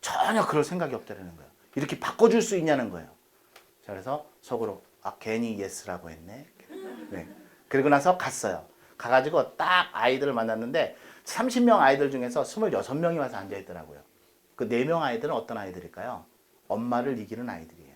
전혀 그럴 생각이 없다는 거예요. 이렇게 바꿔줄 수 있냐는 거예요. 자, 그래서 속으로 괜히 예스라고 했네. 네. 그리고 나서 갔어요. 가가지고 딱 아이들을 만났는데 30명 아이들 중에서 26명이 와서 앉아있더라고요. 그 4명 아이들은 어떤 아이들일까요? 엄마를 이기는 아이들이에요.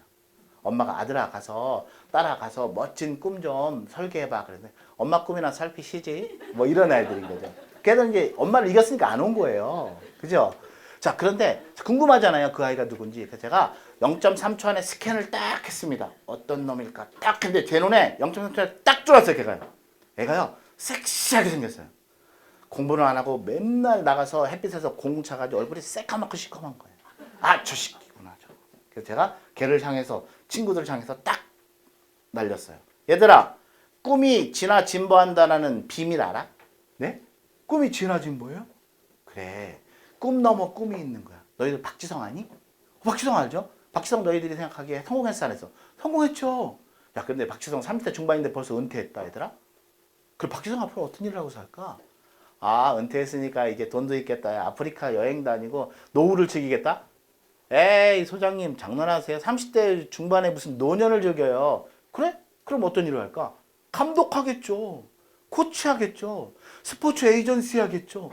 엄마가 아들아 가서 따라가서 멋진 꿈 좀 설계해봐. 그랬는데 엄마 꿈이나 살피시지? 뭐 이런 아이들인 거죠. 걔는 이제 엄마를 이겼으니까 안 온 거예요. 그죠? 자, 그런데 궁금하잖아요. 그 아이가 누군지. 그래서 제가 0.3초 안에 스캔을 딱 했습니다. 어떤 놈일까? 딱 했는데 제 눈에 0.3초 안에 딱 들어왔어요. 애가요. 섹시하게 생겼어요. 공부는 안 하고 맨날 나가서 햇빛에서 공 차가지고 얼굴이 새까맣고 시커먼 거예요. 저 새끼구나. 그래서 제가 걔를 향해서 친구들을 향해서 딱 날렸어요. 얘들아, 꿈이 진화 진보한다는 비밀 알아? 네? 꿈이 진화 진보예요? 그래. 꿈 넘어 꿈이 있는 거야. 너희들 박지성 아니? 박지성 알죠? 박지성 너희들이 생각하기에 성공했어 안 했어? 성공했죠. 야, 근데 박지성 30대 중반인데 벌써 은퇴했다 얘들아? 그럼 박지성 앞으로 어떤 일을 하고 살까? 은퇴했으니까 이제 돈도 있겠다. 아프리카 여행 다니고 노후를 즐기겠다? 에이, 소장님 장난하세요? 30대 중반에 무슨 노년을 즐겨요. 그래? 그럼 어떤 일을 할까? 감독하겠죠. 코치하겠죠. 스포츠 에이전시 하겠죠.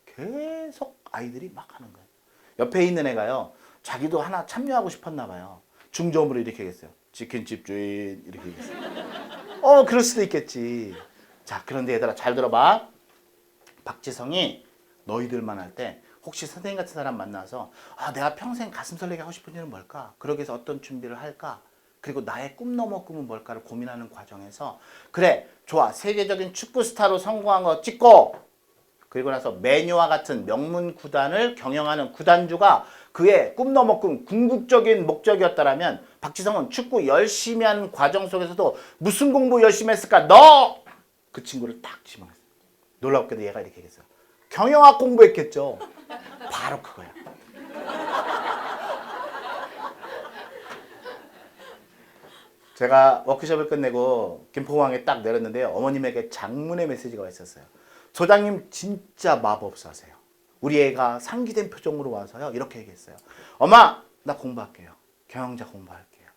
계속 아이들이 막 하는 거예요. 옆에 있는 애가요. 자기도 하나 참여하고 싶었나 봐요. 중저음으로 이렇게 얘기했어요. 치킨집 주인 이렇게 얘기했어요. 그럴 수도 있겠지. 자, 그런데 얘들아 잘 들어봐. 박지성이 너희들만 할 때 혹시 선생님 같은 사람 만나서 내가 평생 가슴 설레게 하고 싶은 일은 뭘까? 그러기 위해서 어떤 준비를 할까? 그리고 나의 꿈 넘어 꿈은 뭘까를 고민하는 과정에서 그래, 좋아. 세계적인 축구 스타로 성공한 거 찍고 그리고 나서 메뉴와 같은 명문 구단을 경영하는 구단주가 그의 꿈 넘어 꿈 궁극적인 목적이었다라면 박지성은 축구 열심히 하는 과정 속에서도 무슨 공부 열심히 했을까? 너! 그 친구를 딱 지명했어요. 놀랍게도 얘가 이렇게 얘기했어요. 경영학 공부했겠죠. 바로 그거야. 제가 워크숍을 끝내고 김포공항에 딱 내렸는데요. 어머님에게 장문의 메시지가 와 있었어요. 소장님 진짜 마법사세요. 우리 애가 상기된 표정으로 와서요. 이렇게 얘기했어요. 엄마, 나 공부할게요. 경영자 공부할게요.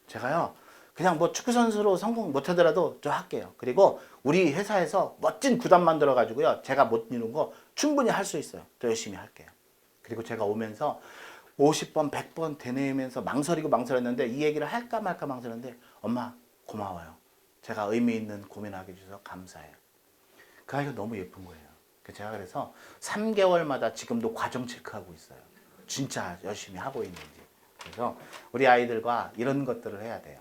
제가요. 그냥 뭐 축구선수로 성공 못하더라도 저 할게요. 그리고 우리 회사에서 멋진 구단 만들어가지고요. 제가 못 이룬 거 충분히 할 수 있어요. 더 열심히 할게요. 그리고 제가 오면서 50번, 100번 되뇌면서 망설였는데 이 얘기를 할까 말까 망설였는데 엄마 고마워요. 제가 의미 있는 고민하게 해주셔서 감사해요. 그 아이가 너무 예쁜 거예요. 제가 그래서 3개월마다 지금도 과정 체크하고 있어요. 진짜 열심히 하고 있는지. 그래서 우리 아이들과 이런 것들을 해야 돼요.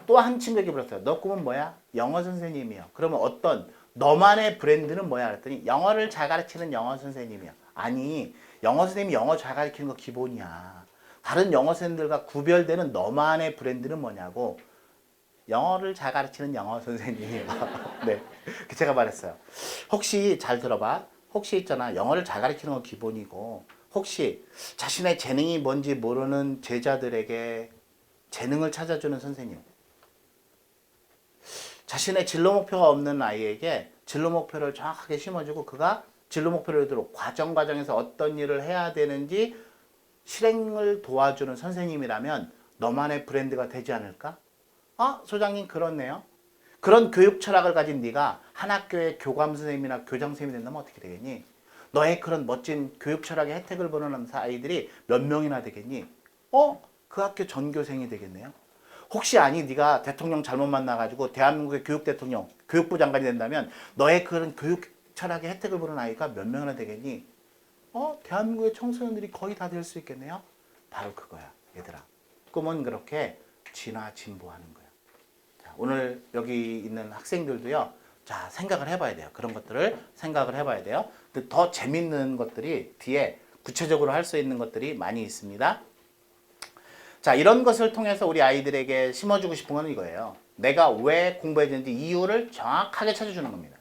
또 한 친구에게 물었어요. 너 꿈은 뭐야? 영어 선생님이요. 그러면 어떤 너만의 브랜드는 뭐야? 그랬더니 영어를 잘 가르치는 영어 선생님이요. 아니, 영어 선생님이 영어 잘 가르치는 거 기본이야. 다른 영어 선생님들과 구별되는 너만의 브랜드는 뭐냐고. 영어를 잘 가르치는 영어 선생님이요. 네, 제가 말했어요. 혹시 잘 들어봐. 혹시 있잖아. 영어를 잘 가르치는 건 기본이고 혹시 자신의 재능이 뭔지 모르는 제자들에게 재능을 찾아주는 선생님, 자신의 진로 목표가 없는 아이에게 진로 목표를 정확하게 심어주고 그가 진로 목표를 이루도록 과정에서 어떤 일을 해야 되는지 실행을 도와주는 선생님이라면 너만의 브랜드가 되지 않을까? 소장님 그렇네요. 그런 교육 철학을 가진 네가 한 학교의 교감 선생님이나 교장 선생님이 된다면 어떻게 되겠니? 너의 그런 멋진 교육 철학의 혜택을 보는 아이들이 몇 명이나 되겠니? 그 학교 전교생이 되겠네요. 혹시 네가 대통령 잘못 만나가지고 대한민국의 교육 대통령, 교육부 장관이 된다면 너의 그런 교육 철학의 혜택을 보는 아이가 몇 명이나 되겠니? 대한민국의 청소년들이 거의 다 될 수 있겠네요. 바로 그거야, 얘들아. 꿈은 그렇게 진화 진보하는 거야. 자, 오늘 여기 있는 학생들도요. 자, 생각을 해봐야 돼요. 그런 것들을 생각을 해봐야 돼요. 근데 더 재밌는 것들이 뒤에 구체적으로 할 수 있는 것들이 많이 있습니다. 자, 이런 것을 통해서 우리 아이들에게 심어주고 싶은 건 이거예요. 내가 왜 공부해야 되는지 이유를 정확하게 찾아주는 겁니다.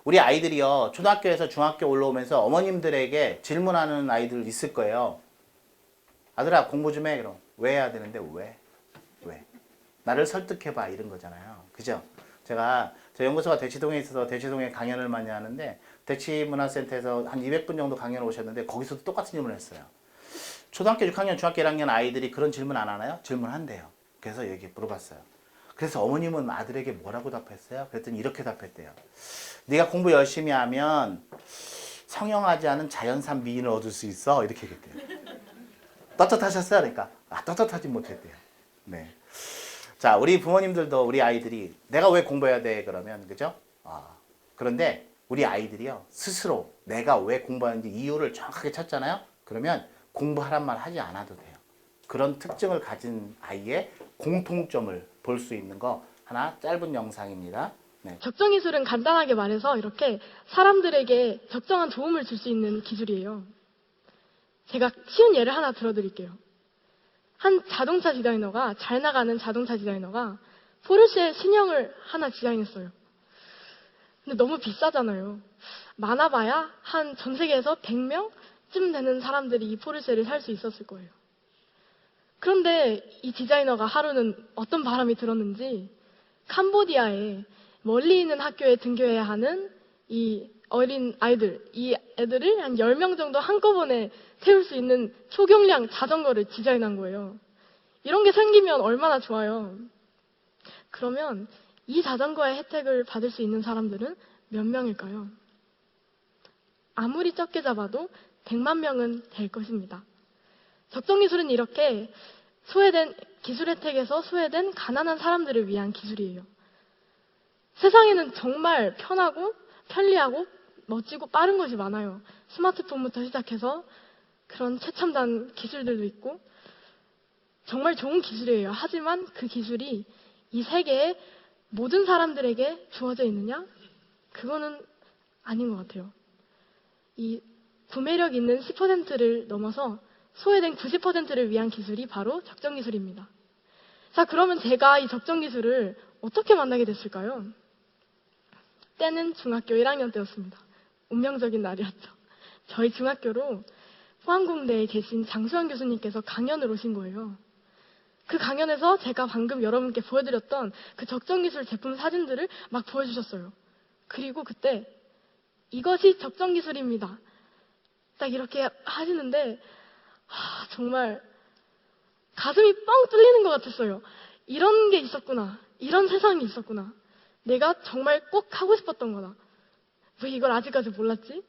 우리 아이들이요, 초등학교에서 중학교 올라오면서 어머님들에게 질문하는 아이들 있을 거예요. 아들아, 공부 좀 해. 그럼 왜 해야 되는데 왜? 나를 설득해봐. 이런 거잖아요. 그죠? 제가 저 연구소가 대치동에 있어서 대치동에 강연을 많이 하는데 대치문화센터에서 한 200분 정도 강연을 오셨는데 거기서도 똑같은 질문을 했어요. 초등학교 6학년, 중학교 1학년 아이들이 그런 질문 안 하나요? 질문한대요. 그래서 여기 물어봤어요. 그래서 어머님은 아들에게 뭐라고 답했어요? 그랬더니 이렇게 답했대요. 네가 공부 열심히 하면 성형하지 않은 자연산 미인을 얻을 수 있어. 이렇게 얘기했대요. 떳떳하셨어요? 그러니까 떳떳하지 못했대요. 네. 자, 우리 부모님들도 우리 아이들이 내가 왜 공부해야 돼? 그러면 그죠? 그런데 우리 아이들이요 스스로 내가 왜 공부하는지 이유를 정확하게 찾잖아요. 그러면 공부하란 말 하지 않아도 돼요. 그런 특징을 가진 아이의 공통점을 볼 수 있는 거 하나 짧은 영상입니다. 네. 적정기술은 간단하게 말해서 이렇게 사람들에게 적정한 도움을 줄 수 있는 기술이에요. 제가 쉬운 예를 하나 들어드릴게요. 한 자동차 디자이너가, 잘 나가는 자동차 디자이너가 포르쉐 신형을 하나 디자인했어요. 근데 너무 비싸잖아요. 많아봐야 한 전 세계에서 100명쯤 되는 사람들이 이 포르쉐를 살 수 있었을 거예요. 그런데 이 디자이너가 하루는 어떤 바람이 들었는지 캄보디아에 멀리 있는 학교에 등교해야 하는 이 어린 아이들, 이 애들을 한 10명 정도 한꺼번에 태울 수 있는 초경량 자전거를 디자인한 거예요. 이런 게 생기면 얼마나 좋아요. 그러면 이 자전거의 혜택을 받을 수 있는 사람들은 몇 명일까요? 아무리 적게 잡아도 100만 명은 될 것입니다. 적정기술은 이렇게 소외된 기술 혜택에서 소외된 가난한 사람들을 위한 기술이에요. 세상에는 정말 편하고 편리하고 멋지고 빠른 것이 많아요. 스마트폰부터 시작해서 그런 최첨단 기술들도 있고 정말 좋은 기술이에요. 하지만 그 기술이 이 세계의 모든 사람들에게 주어져 있느냐? 그거는 아닌 것 같아요. 이 구매력 있는 10%를 넘어서 소외된 90%를 위한 기술이 바로 적정기술입니다. 자, 그러면 제가 이 적정기술을 어떻게 만나게 됐을까요? 때는 중학교 1학년 때였습니다. 운명적인 날이었죠. 저희 중학교로 포항공대에 계신 장수현 교수님께서 강연을 오신 거예요. 그 강연에서 제가 방금 여러분께 보여드렸던 그 적정기술 제품 사진들을 막 보여주셨어요. 그리고 그때 이것이 적정기술입니다. 딱 이렇게 하시는데 정말 가슴이 뻥 뚫리는 것 같았어요. 이런 게 있었구나. 이런 세상이 있었구나. 내가 정말 꼭 하고 싶었던 거다. 왜 이걸 아직까지 몰랐지?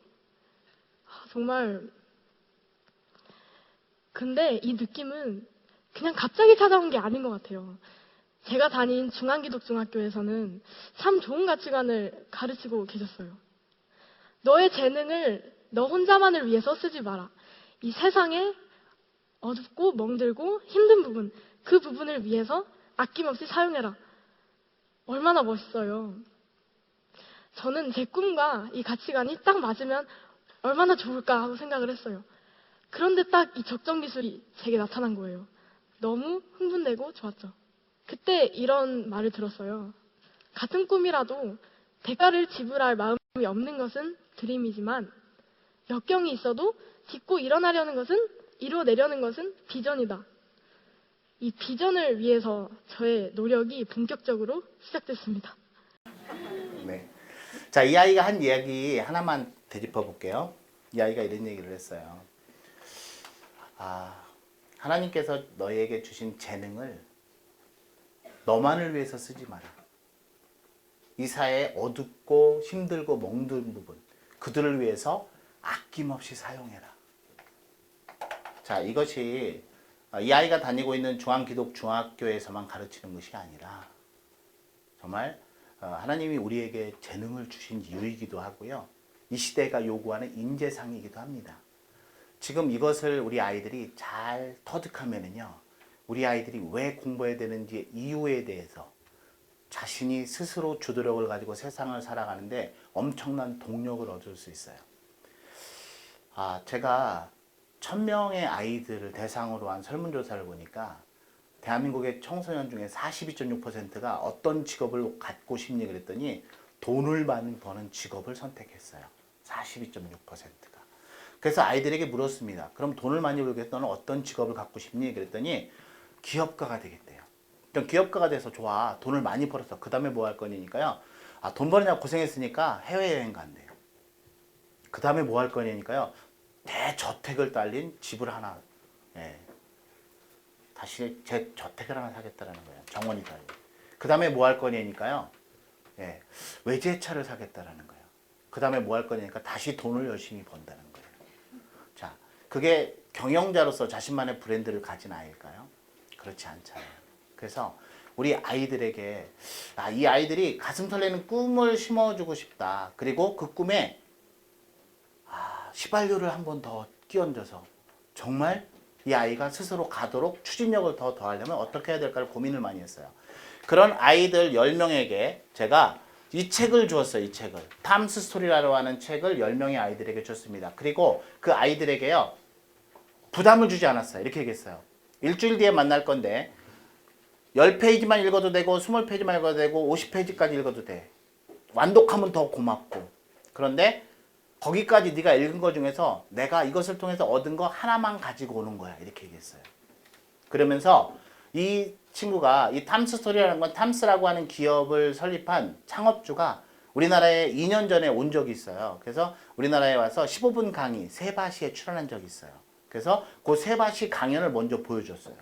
정말. 근데 이 느낌은 그냥 갑자기 찾아온 게 아닌 것 같아요. 제가 다닌 중앙기독중학교에서는 참 좋은 가치관을 가르치고 계셨어요. 너의 재능을 너 혼자만을 위해서 쓰지 마라. 이 세상에 어둡고 멍들고 힘든 부분, 그 부분을 위해서 아낌없이 사용해라. 얼마나 멋있어요. 저는 제 꿈과 이 가치관이 딱 맞으면 얼마나 좋을까 하고 생각을 했어요. 그런데 딱 이 적정기술이 제게 나타난 거예요. 너무 흥분되고 좋았죠. 그때 이런 말을 들었어요. 같은 꿈이라도 대가를 지불할 마음이 없는 것은 드림이지만 역경이 있어도 딛고 이뤄내려는 것은 비전이다. 이 비전을 위해서 저의 노력이 본격적으로 시작됐습니다. 네. 자, 이 아이가 한 이야기 하나만 되짚어 볼게요. 이 아이가 이런 얘기를 했어요. 하나님께서 너에게 주신 재능을 너만을 위해서 쓰지 마라. 이 사회에 어둡고 힘들고 멍든 부분, 그들을 위해서 아낌없이 사용해라. 자, 이것이 이 아이가 다니고 있는 중앙기독중학교에서만 가르치는 것이 아니라 정말 하나님이 우리에게 재능을 주신 이유이기도 하고요. 이 시대가 요구하는 인재상이기도 합니다. 지금 이것을 우리 아이들이 잘 터득하면은요, 우리 아이들이 왜 공부해야 되는지 이유에 대해서 자신이 스스로 주도력을 가지고 세상을 살아가는데 엄청난 동력을 얻을 수 있어요. 제가 1000명의 아이들을 대상으로 한 설문조사를 보니까 대한민국의 청소년 중에 42.6%가 어떤 직업을 갖고 싶니 그랬더니 돈을 많이 버는 직업을 선택했어요. 42.6%가. 그래서 아이들에게 물었습니다. 그럼 돈을 많이 벌겠다 너는 어떤 직업을 갖고 싶니? 그랬더니 기업가가 되겠대요. 그럼 기업가가 돼서 좋아. 돈을 많이 벌었어. 그 다음에 뭐 할 거냐니까요. 돈 버느냐고 고생했으니까 해외여행 간대요. 그 다음에 뭐 할 거냐니까요. 대저택을 딸린 집을 하나, 다시 제 저택을 하나 사겠다라는 거예요. 정원이 달린. 그 다음에 뭐 할 거냐니까요. 외제차를 사겠다라는 거예요. 그 다음에 뭐 할 거냐니까 다시 돈을 열심히 번다는 거예요. 자, 그게 경영자로서 자신만의 브랜드를 가진 아이일까요? 그렇지 않잖아요. 그래서 우리 아이들에게 이 아이들이 가슴 설레는 꿈을 심어주고 싶다. 그리고 그 꿈에 시발료를 한 번 더 끼얹어서 정말 이 아이가 스스로 가도록 추진력을 더 더하려면 어떻게 해야 될까를 고민을 많이 했어요. 그런 아이들 10명에게 제가 이 책을 주었어요. 이 책을. 탐스 스토리라고 하는 책을 10명의 아이들에게 줬습니다. 그리고 그 아이들에게요, 부담을 주지 않았어요. 이렇게 얘기했어요. 일주일 뒤에 만날 건데 10페이지만 읽어도 되고 20페이지만 읽어도 되고 50페이지까지 읽어도 돼. 완독하면 더 고맙고. 그런데 거기까지 네가 읽은 거 중에서 내가 이것을 통해서 얻은 거 하나만 가지고 오는 거야. 이렇게 얘기했어요. 그러면서 이 친구가 이 탐스스토리라는 건 탐스라고 하는 기업을 설립한 창업주가 우리나라에 2년 전에 온 적이 있어요. 그래서 우리나라에 와서 15분 강의 세바시에 출연한 적이 있어요. 그래서 그 세바시 강연을 먼저 보여줬어요.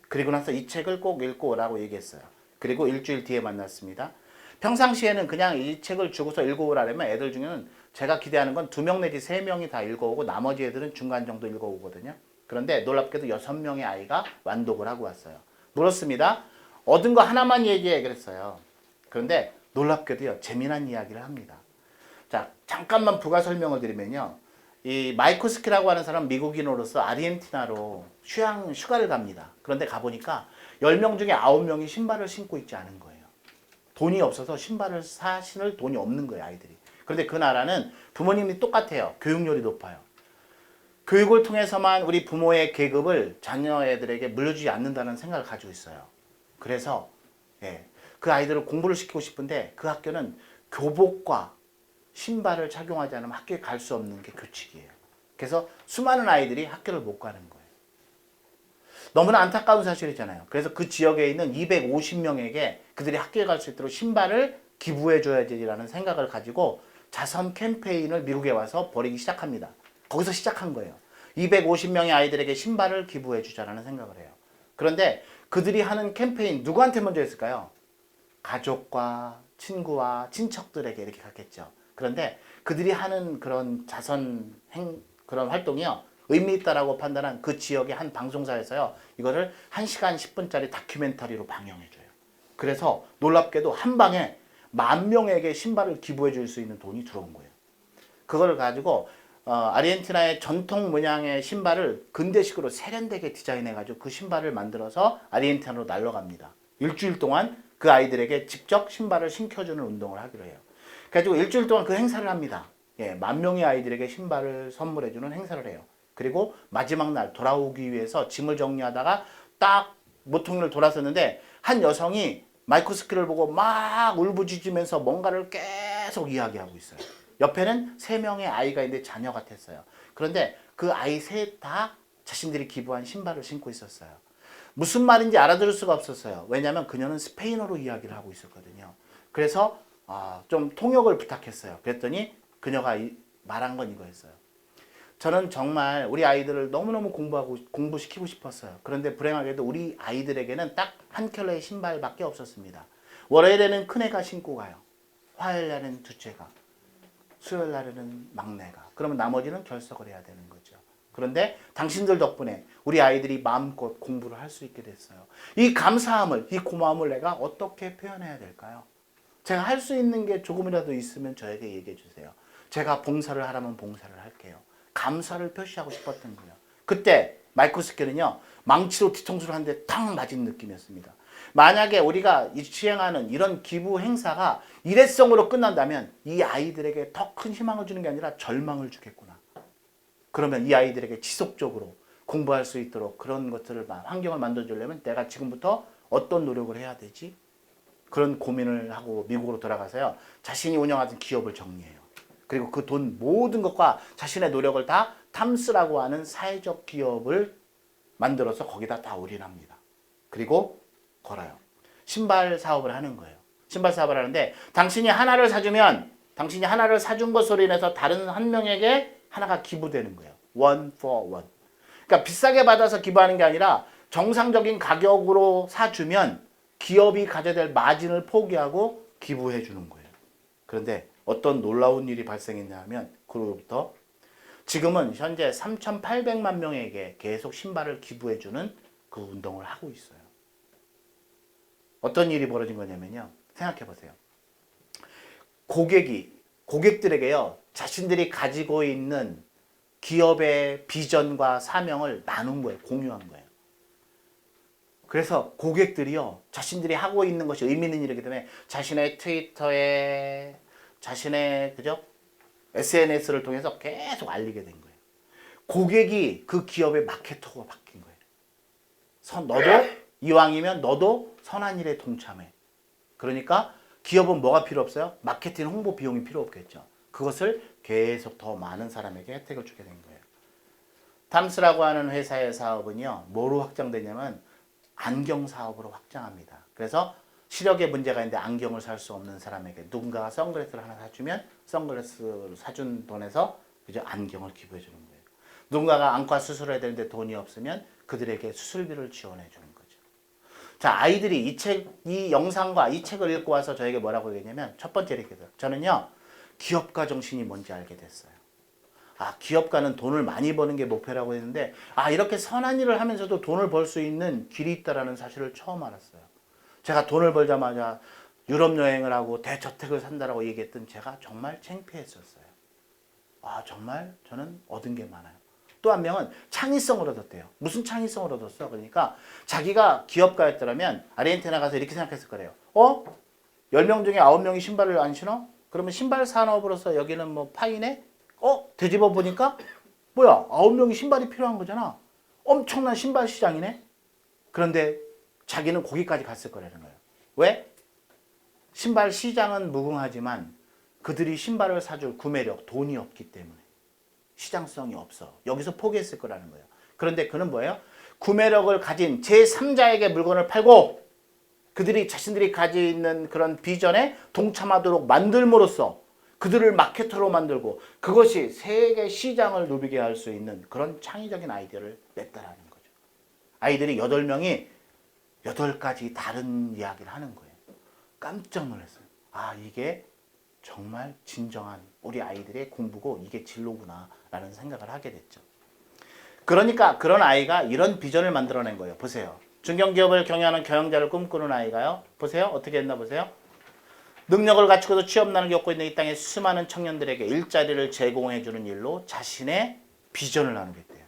그리고 나서 이 책을 꼭 읽고 오라고 얘기했어요. 그리고 일주일 뒤에 만났습니다. 평상시에는 그냥 이 책을 주고서 읽어오라면 애들 중에는 제가 기대하는 건 2명 내지 3명이 다 읽어오고 나머지 애들은 중간 정도 읽어오거든요. 그런데 놀랍게도 6명의 아이가 완독을 하고 왔어요. 물었습니다. 얻은 거 하나만 얘기해 그랬어요. 그런데 놀랍게도요, 재미난 이야기를 합니다. 자, 잠깐만 부가 설명을 드리면요. 이 마이크 스키라고 하는 사람은 미국인으로서 아르헨티나로 휴가를 갑니다. 그런데 가보니까 10명 중에 9명이 신발을 신고 있지 않은 거예요. 돈이 없어서 신발을 신을 돈이 없는 거예요, 아이들이. 그런데 그 나라는 부모님이 똑같아요. 교육열이 높아요. 교육을 통해서만 우리 부모의 계급을 자녀애들에게 물려주지 않는다는 생각을 가지고 있어요. 그래서 그 아이들을 공부를 시키고 싶은데 그 학교는 교복과 신발을 착용하지 않으면 학교에 갈 수 없는 게 규칙이에요. 그래서 수많은 아이들이 학교를 못 가는 거예요. 너무나 안타까운 사실이잖아요. 그래서 그 지역에 있는 250명에게 그들이 학교에 갈 수 있도록 신발을 기부해 줘야지라는 생각을 가지고 자선 캠페인을 미국에 와서 벌이기 시작합니다. 거기서 시작한 거예요. 250명의 아이들에게 신발을 기부해 주자라는 생각을 해요. 그런데 그들이 하는 캠페인 누구한테 먼저 했을까요? 가족과 친구와 친척들에게 이렇게 갔겠죠. 그런데 그들이 하는 그런 그런 활동이요, 의미 있다라고 판단한 그 지역의 한 방송사에서요, 이거를 1시간 10분짜리 다큐멘터리로 방영해줘요. 그래서 놀랍게도 한 방에 10,000명에게 신발을 기부해 줄 수 있는 돈이 들어온 거예요. 그걸 가지고 아르헨티나의 전통 문양의 신발을 근대식으로 세련되게 디자인해가지고 그 신발을 만들어서 아르헨티나로 날아갑니다. 일주일 동안 그 아이들에게 직접 신발을 신겨주는 운동을 하기로 해요. 그래가지고 일주일 동안 그 행사를 합니다. 10,000명의 아이들에게 신발을 선물해주는 행사를 해요. 그리고 마지막 날 돌아오기 위해서 짐을 정리하다가 딱 모퉁이를 돌았었는데 한 여성이 마이크 스키를 보고 막 울부짖으면서 뭔가를 계속 이야기하고 있어요. 옆에는 3명의 아이가 있는데 자녀 같았어요. 그런데 그 아이 셋 다 자신들이 기부한 신발을 신고 있었어요. 무슨 말인지 알아들을 수가 없었어요. 왜냐하면 그녀는 스페인어로 이야기를 하고 있었거든요. 그래서 좀 통역을 부탁했어요. 그랬더니 그녀가 말한 건 이거였어요. 저는 정말 우리 아이들을 너무너무 공부시키고 싶었어요. 그런데 불행하게도 우리 아이들에게는 딱 한 켤레의 신발밖에 없었습니다. 월요일에는 큰애가 신고 가요. 화요일 날에는 둘째가. 수요일 날에는 막내가. 그러면 나머지는 결석을 해야 되는 거죠. 그런데 당신들 덕분에 우리 아이들이 마음껏 공부를 할 수 있게 됐어요. 이 감사함을, 이 고마움을 내가 어떻게 표현해야 될까요? 제가 할 수 있는 게 조금이라도 있으면 저에게 얘기해 주세요. 제가 봉사를 하라면 봉사를 할게요. 감사를 표시하고 싶었던 거예요. 그때 마이클 스케는요, 망치로 뒤통수를 한 대 탁 맞은 느낌이었습니다. 만약에 우리가 시행하는 이런 기부 행사가 일회성으로 끝난다면 이 아이들에게 더 큰 희망을 주는 게 아니라 절망을 주겠구나. 그러면 이 아이들에게 지속적으로 공부할 수 있도록 그런 것들을, 환경을 만들어주려면 내가 지금부터 어떤 노력을 해야 되지? 그런 고민을 하고 미국으로 돌아가서요, 자신이 운영하던 기업을 정리해요. 그리고 그 돈 모든 것과 자신의 노력을 다 탐스라고 하는 사회적 기업을 만들어서 거기다 다 올인합니다. 그리고 걸어요. 신발 사업을 하는 거예요. 신발 사업을 하는데 당신이 하나를 사준 것으로 인해서 다른 한 명에게 하나가 기부되는 거예요. One for one. 그러니까 비싸게 받아서 기부하는 게 아니라 정상적인 가격으로 사주면 기업이 가져야 될 마진을 포기하고 기부해 주는 거예요. 그런데 어떤 놀라운 일이 발생했냐 하면 그로부터 지금은 현재 3,800만 명에게 계속 신발을 기부해 주는 그 운동을 하고 있어요. 어떤 일이 벌어진 거냐면요. 생각해 보세요. 고객들에게요, 자신들이 가지고 있는 기업의 비전과 사명을 나눈 거예요. 공유한 거예요. 그래서 고객들이요, 자신들이 하고 있는 것이 의미 있는 일이기 때문에 자신의 트위터에, 자신의 SNS를 통해서 계속 알리게 된 거예요. 고객이 그 기업의 마케터가 바뀐 거예요. 너도 이왕이면 너도 선한 일에 동참해. 그러니까 기업은 뭐가 필요 없어요? 마케팅 홍보 비용이 필요 없겠죠. 그것을 계속 더 많은 사람에게 혜택을 주게 된 거예요. 탐스라고 하는 회사의 사업은요, 뭐로 확장되냐면 안경 사업으로 확장합니다. 그래서 시력에 문제가 있는데 안경을 살 수 없는 사람에게 누군가가 선글라스를 하나 사주면 선글라스를 사준 돈에서 안경을 기부해 주는 거예요. 누군가가 안과 수술을 해야 되는데 돈이 없으면 그들에게 수술비를 지원해 주는 거죠. 자, 아이들이 이 영상과 이 책을 읽고 와서 저에게 뭐라고 얘기했냐면, 첫 번째 이렇게 돼요. 저는요, 기업가 정신이 뭔지 알게 됐어요. 기업가는 돈을 많이 버는 게 목표라고 했는데, 이렇게 선한 일을 하면서도 돈을 벌 수 있는 길이 있다라는 사실을 처음 알았어요. 제가 돈을 벌자마자 유럽 여행을 하고 대저택을 산다라고 얘기했던 제가 정말 창피했었어요. 정말 저는 얻은 게 많아요. 또 한 명은 창의성을 얻었대요. 무슨 창의성을 얻었어? 그러니까 자기가 기업가였더라면 아르헨티나 가서 이렇게 생각했을 거래요. 10명 중에 9명이 신발을 안 신어? 그러면 신발 산업으로서 여기는 뭐 파이네? 되짚어 보니까 뭐야, 9명이 신발이 필요한 거잖아. 엄청난 신발 시장이네. 그런데 자기는 거기까지 갔을 거라는 거예요. 왜? 신발 시장은 무궁하지만 그들이 신발을 사줄 구매력, 돈이 없기 때문에 시장성이 없어. 여기서 포기했을 거라는 거예요. 그런데 그는 뭐예요? 구매력을 가진 제3자에게 물건을 팔고 그들이 자신들이 가지고 있는 그런 비전에 동참하도록 만들므로써 그들을 마케터로 만들고 그것이 세계 시장을 누비게 할 수 있는 그런 창의적인 아이디어를 냈다라는 거죠. 아이들이 8명이 8가지 다른 이야기를 하는 거예요. 깜짝 놀랐어요. 이게 정말 진정한 우리 아이들의 공부고 이게 진로구나 라는 생각을 하게 됐죠. 그러니까 그런 아이가 이런 비전을 만들어낸 거예요. 보세요. 중견기업을 경영하는 경영자를 꿈꾸는 아이가요. 보세요. 어떻게 했나 보세요. 능력을 갖추고도 취업난을 겪고 있는 이 땅의 수많은 청년들에게 일자리를 제공해주는 일로 자신의 비전을 나누겠대요.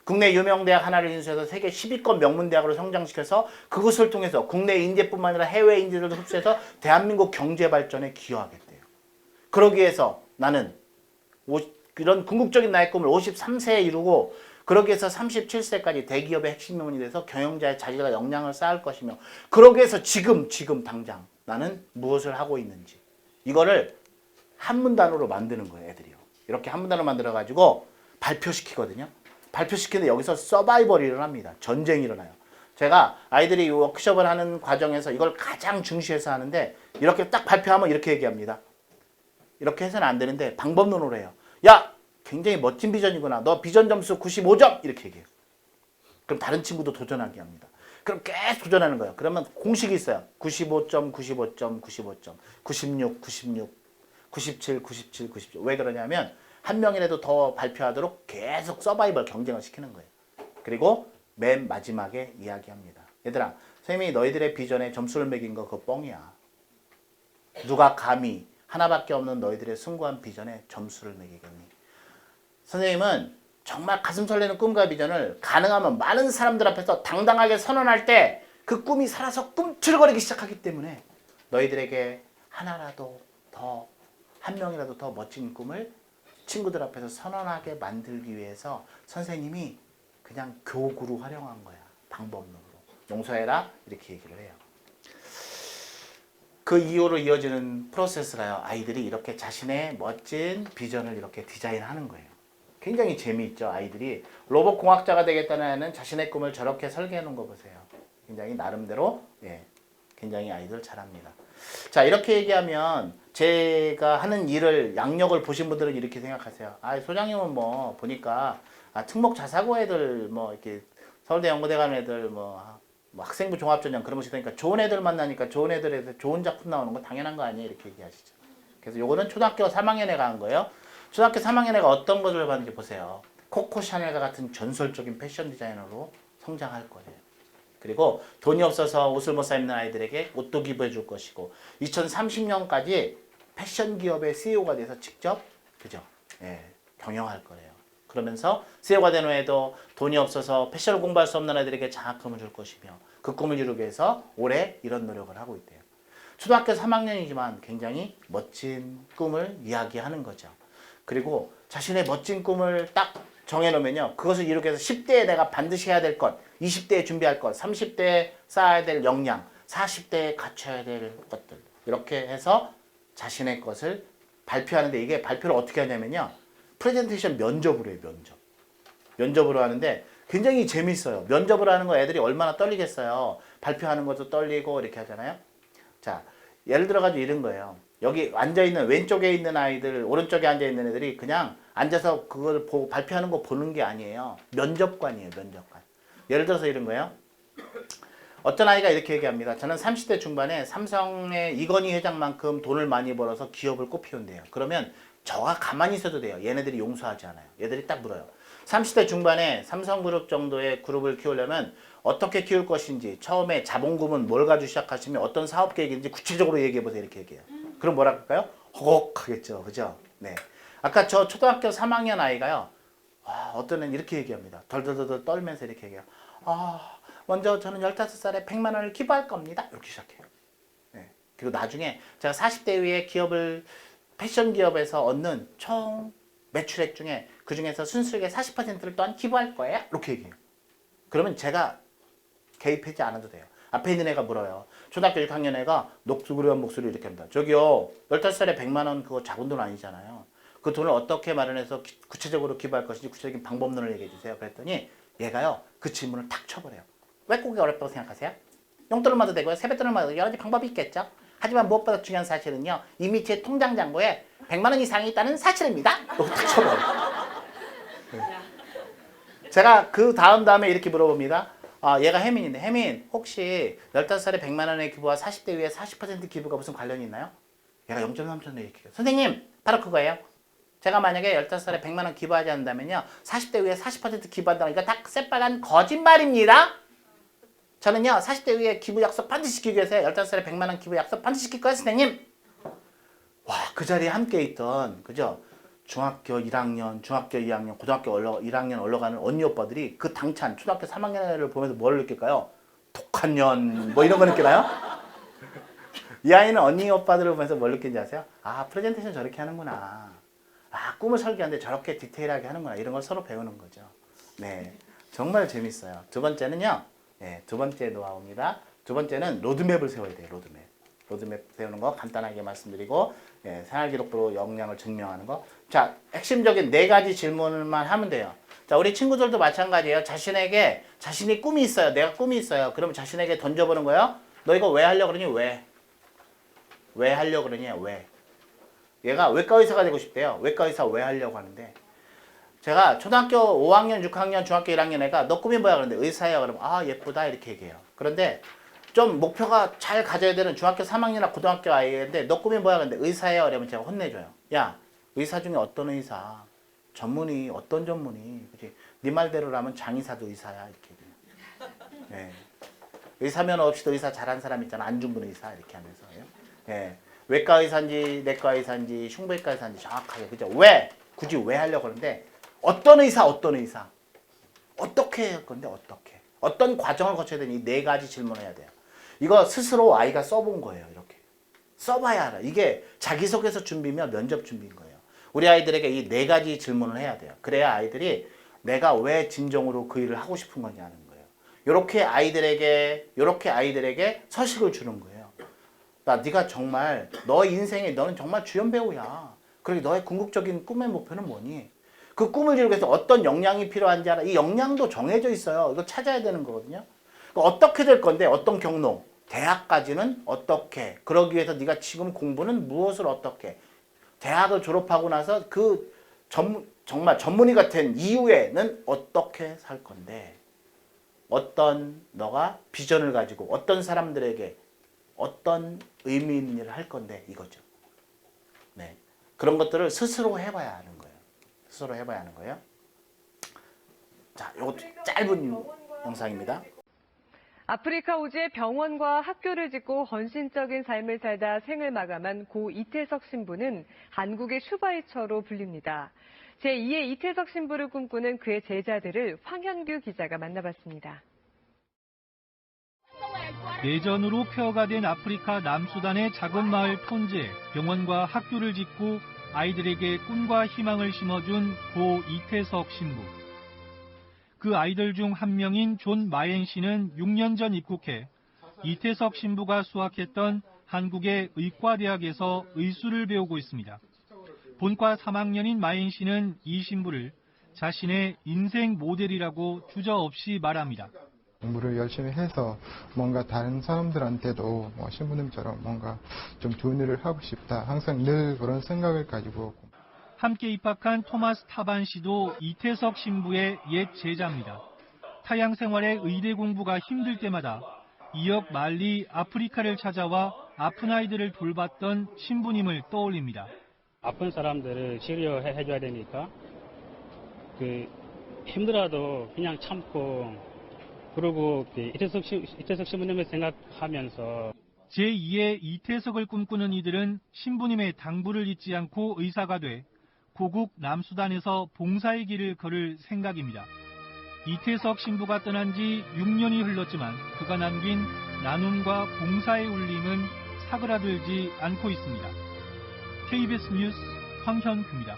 국내 유명 대학 하나를 인수해서 세계 10위권 명문대학으로 성장시켜서 그것을 통해서 국내 인재뿐만 아니라 해외 인재들도 흡수해서 대한민국 경제 발전에 기여하겠대요. 그러기 위해서 나는 이런 궁극적인 나의 꿈을 53세에 이루고 그러기 위해서 37세까지 대기업의 핵심 인원이 돼서 경영자의 자질과 역량을 쌓을 것이며 그러기 위해서 지금 당장 나는 무엇을 하고 있는지 이거를 한문 단어로 만드는 거예요, 애들이요. 이렇게 한문 단어로 만들어가지고 발표시키거든요. 발표시키는데 여기서 서바이벌이 일어납니다. 전쟁이 일어나요. 제가 아이들이 워크숍을 하는 과정에서 이걸 가장 중시해서 하는데 이렇게 딱 발표하면 이렇게 얘기합니다. 이렇게 해서는 안 되는데 방법론으로 해요. 야! 굉장히 멋진 비전이구나. 너 비전 점수 95점! 이렇게 얘기해요. 그럼 다른 친구도 도전하게 합니다. 그럼 계속 도전하는 거예요. 그러면 공식이 있어요. 95점, 95점, 95점, 96, 96, 97, 97, 97. 왜 그러냐면 한 명이라도 더 발표하도록 계속 서바이벌 경쟁을 시키는 거예요. 그리고 맨 마지막에 이야기합니다. 얘들아, 선생님이 너희들의 비전에 점수를 매긴 거 그거 뻥이야. 누가 감히 하나밖에 없는 너희들의 숭고한 비전에 점수를 매기겠니? 선생님은 정말 가슴 설레는 꿈과 비전을 가능하면 많은 사람들 앞에서 당당하게 선언할 때 그 꿈이 살아서 꿈틀거리기 시작하기 때문에 너희들에게 하나라도 더, 한 명이라도 더 멋진 꿈을 친구들 앞에서 선언하게 만들기 위해서 선생님이 그냥 교구로 활용한 거야. 방법론으로. 용서해라. 이렇게 얘기를 해요. 그 이후로 이어지는 프로세스가요. 아이들이 이렇게 자신의 멋진 비전을 이렇게 디자인하는 거예요. 굉장히 재미있죠. 아이들이 로봇 공학자가 되겠다는 애는 자신의 꿈을 저렇게 설계해 놓은 거 보세요. 굉장히 나름대로 굉장히 아이들 잘합니다. 자, 이렇게 얘기하면 제가 하는 일을 양력을 보신 분들은 이렇게 생각하세요. 아, 소장님은 뭐 보니까 특목 자사고 애들 뭐 이렇게 서울대 연고대 가는 애들 뭐 학생부 종합전형 그런 거 있으니까 좋은 애들 만나니까 좋은 애들에서 좋은 작품 나오는 거 당연한 거 아니에요? 이렇게 얘기하시죠. 그래서 요거는 초등학교 3학년에 간 거예요. 초등학교 3학년에 가 어떤 것을 봤는지 보세요. 코코 샤넬과 같은 전설적인 패션 디자이너로 성장할 거예요. 그리고 돈이 없어서 옷을 못 사 입는 아이들에게 옷도 기부해 줄 것이고 2030년까지 패션 기업의 CEO가 돼서 직접 경영할 거예요. 그러면서 CEO가 된 후에도 돈이 없어서 패션을 공부할 수 없는 아이들에게 장학금을 줄 것이며 그 꿈을 이루기 위해서 올해 이런 노력을 하고 있대요. 초등학교 3학년이지만 굉장히 멋진 꿈을 이야기하는 거죠. 그리고 자신의 멋진 꿈을 딱 정해놓으면요. 그것을 이루기 위해서 10대에 내가 반드시 해야 될 것, 20대에 준비할 것, 30대에 쌓아야 될 역량, 40대에 갖춰야 될 것들. 이렇게 해서 자신의 것을 발표하는데 이게 발표를 어떻게 하냐면요. 프레젠테이션 면접으로 해요. 면접으로 하는데 굉장히 재밌어요. 면접으로 하는 거 애들이 얼마나 떨리겠어요. 발표하는 것도 떨리고 이렇게 하잖아요. 자, 예를 들어가지고 이런 거예요. 여기 앉아있는 왼쪽에 있는 아이들, 오른쪽에 앉아있는 애들이 그냥 앉아서 그걸 보고 발표하는 거 보는 게 아니에요. 면접관이에요. 면접관. 예를 들어서 이런 거예요. 어떤 아이가 이렇게 얘기합니다. 저는 30대 중반에 삼성의 이건희 회장만큼 돈을 많이 벌어서 기업을 꽃피운대요. 그러면 저가 가만히 있어도 돼요. 얘네들이 용서하지 않아요. 얘들이 딱 물어요. 30대 중반에 삼성그룹 정도의 그룹을 키우려면 어떻게 키울 것인지 처음에 자본금은 뭘 가지고 시작하시면 어떤 사업 계획인지 구체적으로 얘기해보세요. 이렇게 얘기해요. 그럼 뭐라 할까요? 허걱하겠죠. 그죠? 네. 아까 저 초등학교 3학년 아이가요. 어떤 애는 이렇게 얘기합니다. 덜덜덜 떨면서 이렇게 얘기해요. 먼저 저는 15살에 100만 원을 기부할 겁니다. 이렇게 시작해요. 네. 그리고 나중에 제가 40대 위에 기업을 패션 기업에서 얻는 총 매출액 중에 그 중에서 순수하게 40%를 또한 기부할 거예요. 이렇게 얘기해요. 그러면 제가 개입하지 않아도 돼요. 앞에 있는 애가 물어요. 초등학교 6학년 애가 녹두그레한 목소리 이렇게 합니다. 저기요, 15살에 100만 원 그거 작은 돈 아니잖아요. 그 돈을 어떻게 마련해서 구체적으로 기부할 것인지 구체적인 방법론을 얘기해 주세요. 그랬더니 얘가요, 그 질문을 탁 쳐버려요. 왜 그게 어렵다고 생각하세요? 용돈을 받아도 되고요. 세뱃돈을 받아도 여러 가지 방법이 있겠죠. 하지만 무엇보다 중요한 사실은요. 이미 제 통장 잔고에 100만 원 이상이 있다는 사실입니다. 이거 탁 쳐버려요. 제가 그 다음에 이렇게 물어봅니다. 얘가 혜민인데 혜민 혹시 15살에 100만 원의 기부와 40대 위에 40% 기부가 무슨 관련이 있나요? 얘가 0.3초 내에 얘기해요. 선생님 바로 그거예요. 제가 만약에 15살에 100만 원 기부하지 않는다면요. 40대 위에 40% 기부한다고 이거 다 새빨간 거짓말입니다. 저는요. 40대 위에 기부 약속 반드시 지키기 위해서 15살에 100만 원 기부 약속 반드시 지킬 거예요. 선생님. 와, 그 자리에 함께 있던 그죠? 중학교 1학년, 중학교 2학년, 고등학교 1학년 올라가는 언니 오빠들이 그 당찬 초등학교 3학년을 보면서 뭘 느낄까요? 독한 년 뭐 이런 거 느끼나요? 이 아이는 언니 오빠들을 보면서 뭘 느끼는지 아세요? 프레젠테이션 저렇게 하는구나. 꿈을 설계하는데 저렇게 디테일하게 하는구나. 이런 걸 서로 배우는 거죠. 네, 정말 재밌어요. 두 번째는요. 네, 두 번째 노하우입니다. 두 번째는 로드맵을 세워야 돼요. 로드맵 세우는 거 간단하게 말씀드리고 예, 생활기록부로 역량을 증명하는 거. 자, 핵심적인 4가지 질문만 하면 돼요. 자, 우리 친구들도 마찬가지예요. 자신이 꿈이 있어요. 내가 꿈이 있어요. 그러면 자신에게 던져보는 거예요. 너 이거 왜 하려고 그러니? 왜? 왜 하려고 그러니? 왜? 얘가 외과 의사가 되고 싶대요. 외과 의사 왜 하려고 하는데 제가 초등학교 5학년, 6학년, 중학교 1학년 애가 너 꿈이 뭐야? 그러는데 의사야. 그러면 아 예쁘다 이렇게 얘기해요. 그런데 좀 목표가 잘 가져야 되는 중학교 3학년이나 고등학교 아이인데 너 꿈이 뭐야? 그런데 의사예요. 그러면 제가 혼내줘요. 야 의사 중에 어떤 의사? 전문의 어떤 전문의? 그치? 네 말대로라면 장의사도 의사야 이렇게 얘기해요. 예. 의사면 없이도 의사 잘한 사람 있잖아. 안중근 의사 이렇게 하면서요. 예. 외과 의사인지 내과 의사인지 흉부외과 의사인지 정확하게 그죠? 왜? 굳이 왜 하려고 하는데 어떤 의사 어떻게 할 건데 어떻게 어떤 과정을 거쳐야 되니 이 4가지 질문을 해야 돼요. 이거 스스로 아이가 써본 거예요. 이렇게 써봐야 알아. 이게 자기소개서 준비며 면접 준비인 거예요. 우리 아이들에게 이 4가지 질문을 해야 돼요. 그래야 아이들이 내가 왜 진정으로 그 일을 하고 싶은 건지 아는 거예요. 요렇게 아이들에게 서식을 주는 거예요. 네가 정말 너 인생에 너는 정말 주연 배우야. 그리고 너의 궁극적인 꿈의 목표는 뭐니? 그 꿈을 이루기 위해서 어떤 역량이 필요한지 알아. 이 역량도 정해져 있어요. 이거 찾아야 되는 거거든요. 어떻게 될 건데 어떤 경로? 대학까지는 어떻게? 그러기 위해서 네가 지금 공부는 무엇을 어떻게? 대학을 졸업하고 나서 그 정말 전문의 같은 이후에는 어떻게 살 건데? 어떤 너가 비전을 가지고 어떤 사람들에게 어떤 의미 있는 일을 할 건데 이거죠. 네. 그런 것들을 스스로 해봐야 하는 거예요. 스스로 해봐야 하는 거예요. 자, 이것도 짧은 영상입니다. 아프리카 오지에 병원과 학교를 짓고 헌신적인 삶을 살다 생을 마감한 고 이태석 신부는 한국의 슈바이처로 불립니다. 제2의 이태석 신부를 꿈꾸는 그의 제자들을 황현규 기자가 만나봤습니다. 내전으로 폐허가 된 아프리카 남수단의 작은 마을 폰즈에 병원과 학교를 짓고 아이들에게 꿈과 희망을 심어준 고 이태석 신부. 그 아이들 중 한 명인 존 마엔 씨는 6년 전 입국해 이태석 신부가 수학했던 한국의 의과대학에서 의수를 배우고 있습니다. 본과 3학년인 마엔 씨는 이 신부를 자신의 인생 모델이라고 주저없이 말합니다. 공부를 열심히 해서 뭔가 다른 사람들한테도 신부님처럼 뭔가 좀 좋은 일을 하고 싶다. 항상 늘 그런 생각을 가지고. 함께 입학한 토마스 타반 씨도 이태석 신부의 옛 제자입니다. 타양 생활의 의대 공부가 힘들 때마다 2억 말리 아프리카를 찾아와 아픈 아이들을 돌봤던 신부님을 떠올립니다. 아픈 사람들을 치료해줘야 되니까 힘들어도 그냥 참고 그리고 이태석 신부님을 생각하면서 제2의 이태석을 꿈꾸는 이들은 신부님의 당부를 잊지 않고 의사가 돼 고국 남수단에서 봉사의 길을 걸을 생각입니다. 이태석 신부가 떠난 지 6년이 흘렀지만 그가 남긴 나눔과 봉사의 울림은 사그라들지 않고 있습니다. KBS 뉴스 황현규입니다.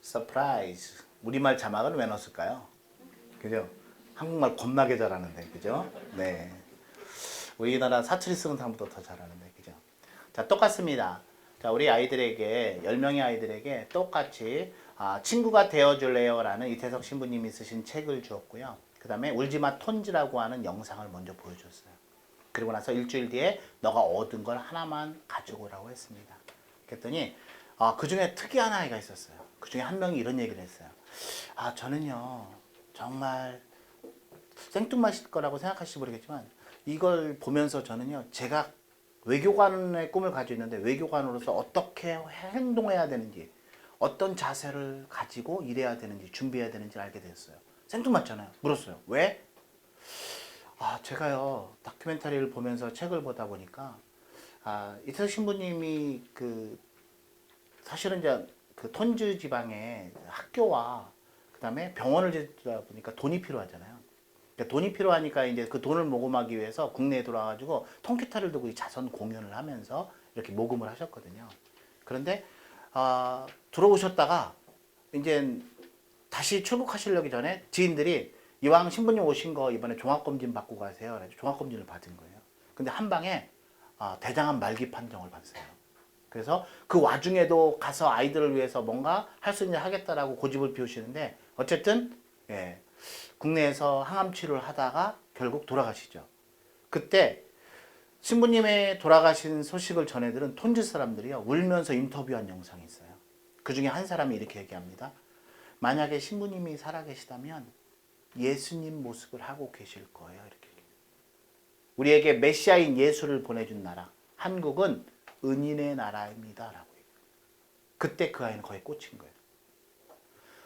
서프라이즈. 우리말 자막은 왜 넣었을까요? 그죠? 한국말 겁나게 잘하는데, 그죠? 네. 우리나라 사투리 쓰는 사람보다 더 잘하는데, 그죠? 자, 똑같습니다. 자, 우리 아이들에게, 10명의 아이들에게 똑같이 친구가 되어줄래요? 라는 이태석 신부님이 쓰신 책을 주었고요. 그 다음에 울지마 톤즈라고 하는 영상을 먼저 보여줬어요. 그리고 나서 일주일 뒤에 너가 얻은 걸 하나만 가지고 오라고 했습니다. 그랬더니 그 중에 특이한 아이가 있었어요. 그 중에 한 명이 이런 얘기를 했어요. 저는요 정말 생뚱맞을 거라고 생각하실지 모르겠지만 이걸 보면서 저는요 제가 외교관의 꿈을 가지고 있는데 외교관으로서 어떻게 행동해야 되는지 어떤 자세를 가지고 일해야 되는지 준비해야 되는지 알게 됐어요. 생뚱맞잖아요. 물었어요. 왜? 제가요 다큐멘터리를 보면서 책을 보다 보니까 이태석 신부님이 사실은 이제 그 톤즈 지방에 학교와 그다음에 병원을 짓다 보니까 돈이 필요하잖아요. 그러니까 돈이 필요하니까 이제 그 돈을 모금하기 위해서 국내에 들어와가지고 통기타를 들고 이 자선 공연을 하면서 이렇게 모금을 하셨거든요. 그런데 들어오셨다가 이제 다시 출국하시려기 전에 지인들이 이왕 신부님 오신 거 이번에 종합검진 받고 가세요. 그래서 종합검진을 받은 거예요. 근데 한 방에 대장암 말기 판정을 받으세요. 그래서 그 와중에도 가서 아이들을 위해서 뭔가 할 수 있는 일 하겠다라고 고집을 피우시는데 어쨌든 예, 국내에서 항암 치료를 하다가 결국 돌아가시죠. 그때 신부님의 돌아가신 소식을 전해들은 톤즈 사람들이요 울면서 인터뷰한 영상이 있어요. 그 중에 한 사람이 이렇게 얘기합니다. 만약에 신부님이 살아계시다면 예수님 모습을 하고 계실 거예요. 이렇게. 우리에게 메시아인 예수를 보내준 나라 한국은 은인의 나라입니다. 라고 얘기해요. 그때 그 아이는 거의 꽂힌 거예요.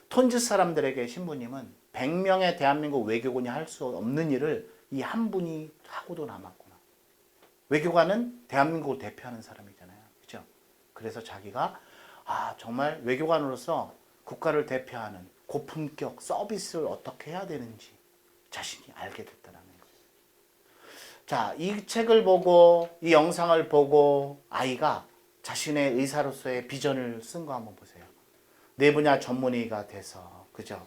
톤즈 사람들에게 신부님은 100명의 대한민국 외교관이 할 수 없는 일을 이 한 분이 하고도 남았구나. 외교관은 대한민국을 대표하는 사람이잖아요. 그죠? 그래서 자기가 정말 외교관으로서 국가를 대표하는 고품격 서비스를 어떻게 해야 되는지 자신이 알게 됐다는 거예요. 자, 이 책을 보고 이 영상을 보고 아이가 자신의 의사로서의 비전을 쓴 거 한번 보세요. 내 분야 전문의가 돼서 그죠?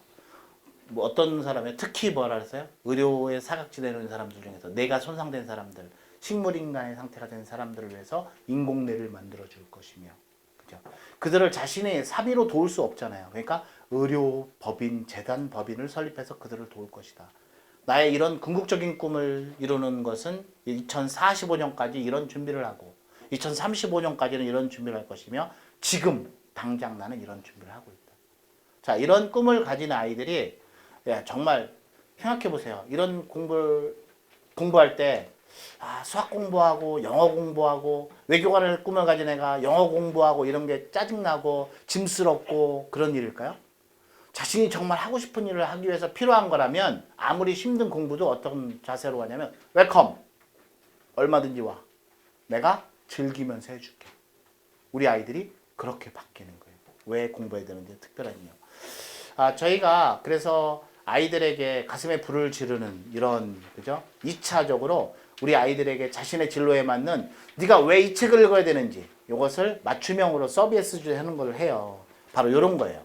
뭐 어떤 사람이 특히 뭐라 그랬어요? 의료에 사각지대에 있는 사람들 중에서 뇌가 손상된 사람들, 식물인간의 상태가 된 사람들을 위해서 인공뇌를 만들어 줄 것이며 그죠? 그들을 자신의 사비로 도울 수 없잖아요. 그러니까 의료법인, 재단법인을 설립해서 그들을 도울 것이다. 나의 이런 궁극적인 꿈을 이루는 것은 2045년까지 이런 준비를 하고 2035년까지는 이런 준비를 할 것이며 지금 당장 나는 이런 준비를 하고 있다. 자, 이런 꿈을 가진 아이들이 정말 생각해 보세요. 이런 공부할 때 수학 공부하고 영어 공부하고 외교관을 꿈을 가진 애가 영어 공부하고 이런 게 짜증나고 짐스럽고 그런 일일까요? 자신이 정말 하고 싶은 일을 하기 위해서 필요한 거라면 아무리 힘든 공부도 어떤 자세로 하냐면 웰컴! 얼마든지 와. 내가 즐기면서 해줄게. 우리 아이들이 그렇게 바뀌는 거예요. 왜 공부해야 되는지 특별한 이유. 저희가 그래서 아이들에게 가슴에 불을 지르는 이런 그죠? 2차적으로 우리 아이들에게 자신의 진로에 맞는 네가 왜 이 책을 읽어야 되는지 이것을 맞춤형으로 서비스 하는 걸 해요. 바로 이런 거예요.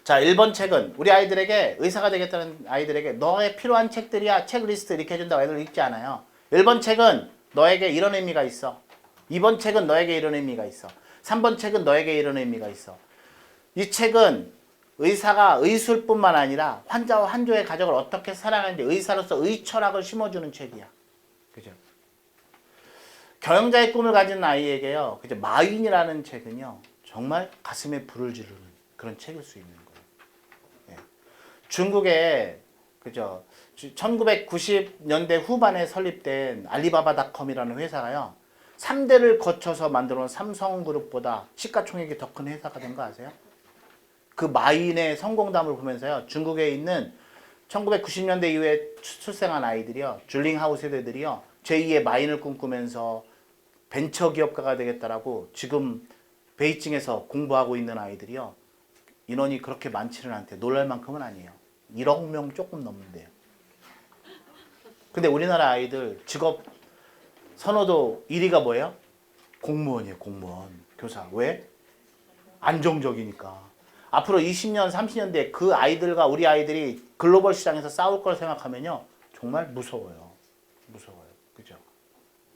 자, 1번 책은 우리 아이들에게 의사가 되겠다는 아이들에게 너의 필요한 책들이야. 체크리스트 이렇게 해준다고 애들 읽지 않아요. 1번 책은 너에게 이런 의미가 있어. 2번 책은 너에게 이런 의미가 있어. 3번 책은 너에게 이런 의미가 있어. 이 책은 의사가 의술뿐만 아니라 환자와 환조의 가족을 어떻게 사랑하는지 의사로서 의철학을 심어주는 책이야. 그죠? 경영자의 꿈을 가진 아이에게요. 그죠? 마윈이라는 책은요. 정말 가슴에 불을 지르는 그런 책일 수 있는 거예요. 예. 중국에 그죠? 1990년대 후반에 설립된 알리바바닷컴이라는 회사가요. 3대를 거쳐서 만들어 놓은 삼성그룹보다 시가총액이 더 큰 회사가 된 거 아세요? 그 마윈의 성공담을 보면서요. 중국에 있는 1990년대 이후에 출생한 아이들이요. 줄링하우 세대들이요. 제2의 마윈을 꿈꾸면서 벤처기업가가 되겠다라고 지금 베이징에서 공부하고 있는 아이들이요. 인원이 그렇게 많지는 않대. 놀랄 만큼은 아니에요. 1억 명 조금 넘는데요. 근데 우리나라 아이들 직업 선호도 1위가 뭐예요? 공무원이에요. 공무원. 교사. 왜? 안정적이니까. 앞으로 20년, 30년 뒤에 그 아이들과 우리 아이들이 글로벌 시장에서 싸울 걸 생각하면요. 정말 무서워요. 무서워요. 그죠?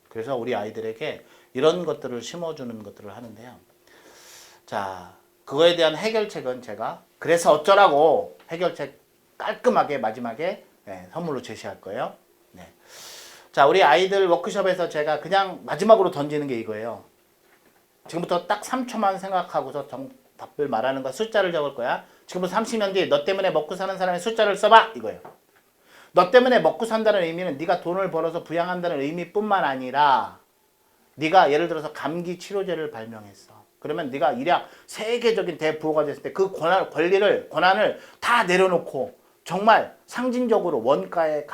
그래서 우리 아이들에게 이런 것들을 심어주는 것들을 하는데요. 자, 그거에 대한 해결책은 제가 그래서 어쩌라고 해결책 깔끔하게 마지막에 선물로 제시할 거예요. 네. 자, 우리 아이들 워크숍에서 제가 그냥 마지막으로 던지는 게 이거예요. 지금부터 딱 3초만 생각하고서 답을 말하는 거 숫자를 적을 거야. 지금부터 30년 뒤에 너 때문에 먹고 사는 사람의 숫자를 써봐 이거예요. 너 때문에 먹고 산다는 의미는 네가 돈을 벌어서 부양한다는 의미뿐만 아니라 네가 예를 들어서 감기 치료제를 발명했어. 그러면 네가 일약 세계적인 대부호가 됐을 때 그 권한을 다 내려놓고 정말 상징적으로 원가에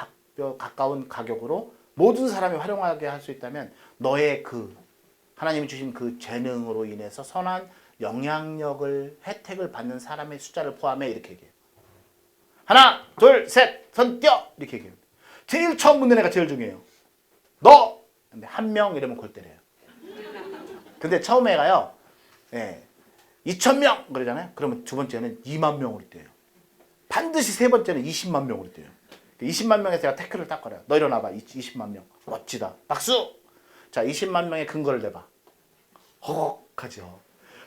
가까운 가격으로 모든 사람이 활용하게 할 수 있다면 너의 그 하나님이 주신 그 재능으로 인해서 선한 영향력을 혜택을 받는 사람의 숫자를 포함해 이렇게 얘기해요. 하나, 둘, 셋, 손 떼어 이렇게 얘기해요. 제일 처음 묻는 애가 제일 중요해요. 너! 근데 한 명 이러면 골 때려요. 근데 처음 애가요. 2,000명 그러잖아요. 그러면 두 번째는 2만 명으로 떼요. 반드시 세 번째는 20만 명으로 떼요. 20만 명에서 제가 태클을 딱 걸어요. 너 일어나봐. 20만 명. 멋지다. 박수! 자, 20만 명의 근거를 내봐. 허걱하죠.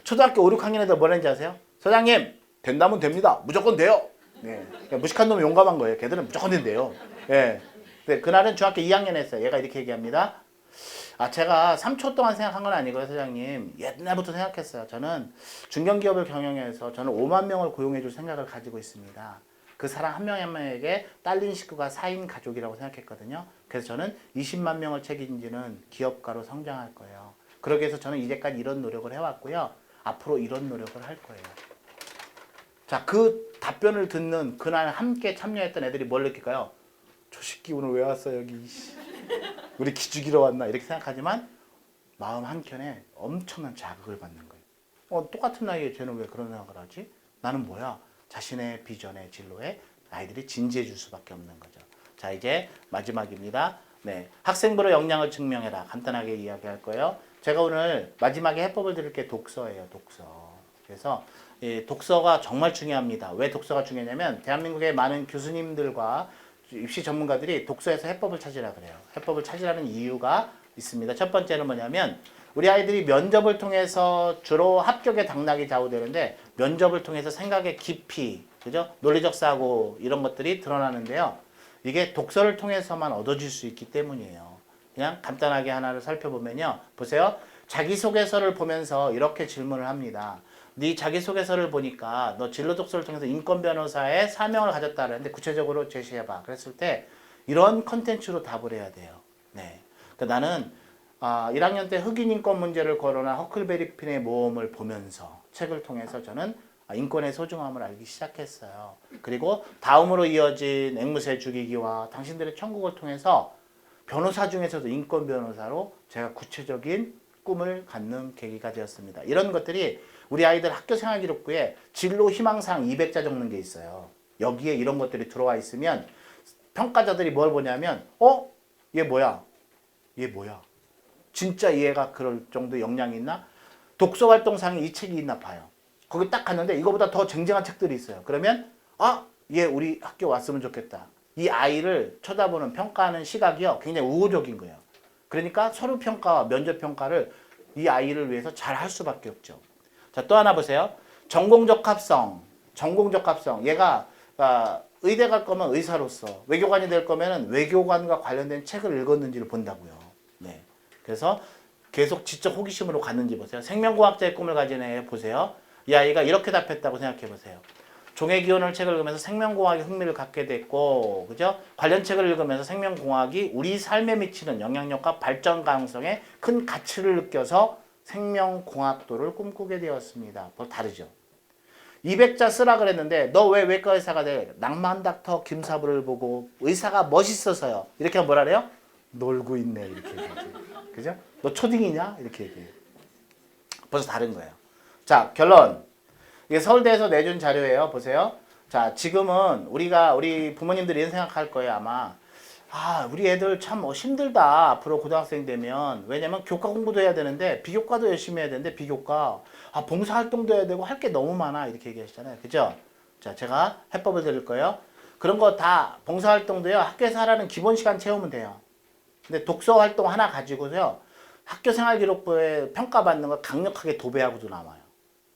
초등학교 5, 6학년 애들 뭐라는지 아세요? 소장님, 된다면 됩니다. 무조건 돼요. 네. 그러니까 무식한 놈이 용감한 거예요. 걔들은 무조건 된대요. 예. 네. 그날은 중학교 2학년 했어요. 얘가 이렇게 얘기합니다. 아, 제가 3초 동안 생각한 건 아니고요, 소장님. 옛날부터 생각했어요. 저는 중견기업을 경영해서 저는 5만 명을 고용해 줄 생각을 가지고 있습니다. 그 사람 한 명 한 명에게 딸린 식구가 4인 가족이라고 생각했거든요. 그래서 저는 20만 명을 책임지는 기업가로 성장할 거예요. 그러기 위해서 저는 이제까지 이런 노력을 해왔고요. 앞으로 이런 노력을 할 거예요. 자, 그 답변을 듣는 그날 함께 참여했던 애들이 뭘 느낄까요? 저 새끼 오늘 왜 왔어 여기. 우리 기죽이러 왔나 이렇게 생각하지만 마음 한켠에 엄청난 자극을 받는 거예요. 똑같은 나이에 쟤는 왜 그런 생각을 하지? 나는 뭐야? 자신의 비전의 진로에 아이들이 진지해 줄 수밖에 없는 거죠. 자, 이제 마지막입니다. 네, 학생부로 역량을 증명해라. 간단하게 이야기할 거예요. 제가 오늘 마지막에 해법을 드릴 게 독서예요. 독서. 그래서 이 독서가 정말 중요합니다. 왜 독서가 중요하냐면 대한민국의 많은 교수님들과 입시 전문가들이 독서에서 해법을 찾으라 그래요. 해법을 찾으라는 이유가 있습니다. 첫 번째는 뭐냐면 우리 아이들이 면접을 통해서 주로 합격의 당락이 좌우되는데 면접을 통해서 생각의 깊이, 그죠? 논리적 사고 이런 것들이 드러나는데요. 이게 독서를 통해서만 얻어질 수 있기 때문이에요. 그냥 간단하게 하나를 살펴보면요. 보세요. 자기소개서를 보면서 이렇게 질문을 합니다. 네 자기소개서를 보니까 너 진로 독서를 통해서 인권 변호사의 사명을 가졌다 그랬는데 구체적으로 제시해봐. 그랬을 때 이런 컨텐츠로 답을 해야 돼요. 네. 그러니까 나는 1학년 때 흑인 인권 문제를 거론한 허클베리 핀의 모험을 보면서 책을 통해서 저는 인권의 소중함을 알기 시작했어요. 그리고 다음으로 이어진 앵무새 죽이기와 당신들의 천국을 통해서 변호사 중에서도 인권 변호사로 제가 구체적인 꿈을 갖는 계기가 되었습니다. 이런 것들이 우리 아이들 학교생활 기록부에 진로 희망사항 200자 적는 게 있어요. 여기에 이런 것들이 들어와 있으면 평가자들이 뭘 보냐면 얘 뭐야? 얘 뭐야? 진짜 얘가 그럴 정도 역량이 있나? 독서활동상에 이 책이 있나 봐요. 거기 딱 갔는데 이거보다 더 쟁쟁한 책들이 있어요. 그러면 얘 우리 학교 왔으면 좋겠다. 이 아이를 쳐다보는 평가하는 시각이요. 굉장히 우호적인 거예요. 그러니까 서류 평가와 면접 평가를 이 아이를 위해서 잘 할 수밖에 없죠. 자, 또 하나 보세요. 전공적 합성. 전공적 합성. 얘가 의대 갈 거면 의사로서, 외교관이 될 거면 외교관과 관련된 책을 읽었는지를 본다고요. 네. 그래서 계속 지적 호기심으로 갔는지 보세요. 생명공학자의 꿈을 가진 애 보세요. 이 아이가 이렇게 답했다고 생각해 보세요. 종의기원을 책을 읽으면서 생명공학에 흥미를 갖게 됐고, 그죠? 관련 책을 읽으면서 생명공학이 우리 삶에 미치는 영향력과 발전 가능성에 큰 가치를 느껴서 생명공학도를 꿈꾸게 되었습니다. 뭐 다르죠. 200자 쓰라 그랬는데 너 왜 외과 의사가 돼? 낭만 닥터 김사부를 보고 의사가 멋있어서요. 이렇게 하면 뭐라 그래요? 놀고 있네 이렇게 얘기하지. 그죠? 너 초딩이냐? 이렇게 얘기해요. 벌써 다른 거예요. 자, 결론. 이게 서울대에서 내준 자료예요. 보세요. 자, 지금은 우리 부모님들이 이런 생각할 거예요. 아마 우리 애들 참 힘들다. 앞으로 고등학생 되면. 왜냐면 교과 공부도 해야 되는데 비교과도 열심히 해야 되는데 비교과 봉사활동도 해야 되고 할 게 너무 많아. 이렇게 얘기하시잖아요. 그죠? 자, 제가 해법을 드릴 거예요. 그런 거 다 봉사활동도요. 학교에서 하라는 기본 시간 채우면 돼요. 근데 독서활동 하나 가지고서요. 학교생활기록부에 평가받는 걸 강력하게 도배하고도 나와요.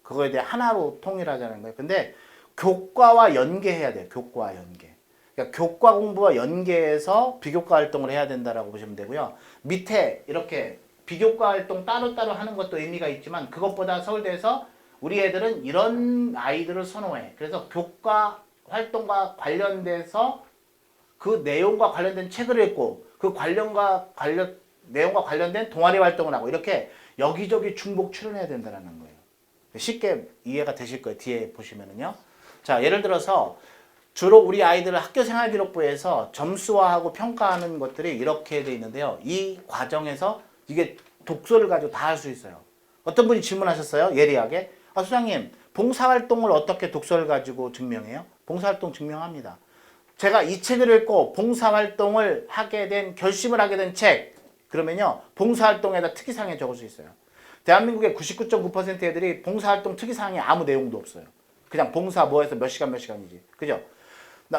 그거에 대해 하나로 통일하자는 거예요. 근데 교과와 연계해야 돼요. 교과와 연계. 그러니까 교과 공부와 연계해서 비교과 활동을 해야 된다라고 보시면 되고요. 밑에 이렇게 비교과 활동 따로따로 하는 것도 의미가 있지만 그것보다 서울대에서 우리 애들은 이런 아이들을 선호해. 그래서 교과 활동과 관련돼서 그 내용과 관련된 책을 읽고 그 내용과 관련된 동아리 활동을 하고 이렇게 여기저기 중복 출연해야 된다는 거예요. 쉽게 이해가 되실 거예요. 뒤에 보시면은요. 자, 예를 들어서 주로 우리 아이들을 학교생활기록부에서 점수화하고 평가하는 것들이 이렇게 돼 있는데요. 이 과정에서 이게 독서를 가지고 다 할 수 있어요. 어떤 분이 질문하셨어요. 예리하게. 소장님, 봉사활동을 어떻게 독서를 가지고 증명해요? 봉사활동 증명합니다. 제가 이 책을 읽고 봉사활동을 결심을 하게 된 책. 그러면요. 봉사활동에다 특이사항에 적을 수 있어요. 대한민국의 99.9% 애들이 봉사활동 특이사항에 아무 내용도 없어요. 그냥 봉사 뭐해서 몇 시간이지. 그죠?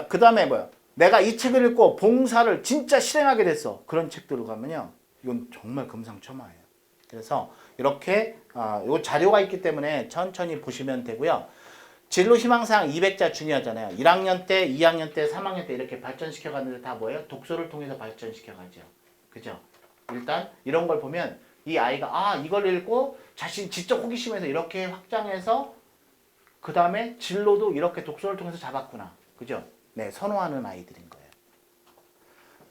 그 다음에 뭐야? 내가 이 책을 읽고 봉사를 진짜 실행하게 됐어. 그런 책들을 가면요. 이건 정말 금상첨화예요. 그래서 이렇게 요 자료가 있기 때문에 천천히 보시면 되고요. 진로 희망사항 200자 중요하잖아요. 1학년 때, 2학년 때, 3학년 때 이렇게 발전시켜 갔는데 다 뭐예요? 독서를 통해서 발전시켜 가죠. 그죠? 일단 이런 걸 보면 이 아이가 이걸 읽고 자신 지적 호기심에서 이렇게 확장해서 그 다음에 진로도 이렇게 독서를 통해서 잡았구나. 그죠? 네, 선호하는 아이들인 거예요.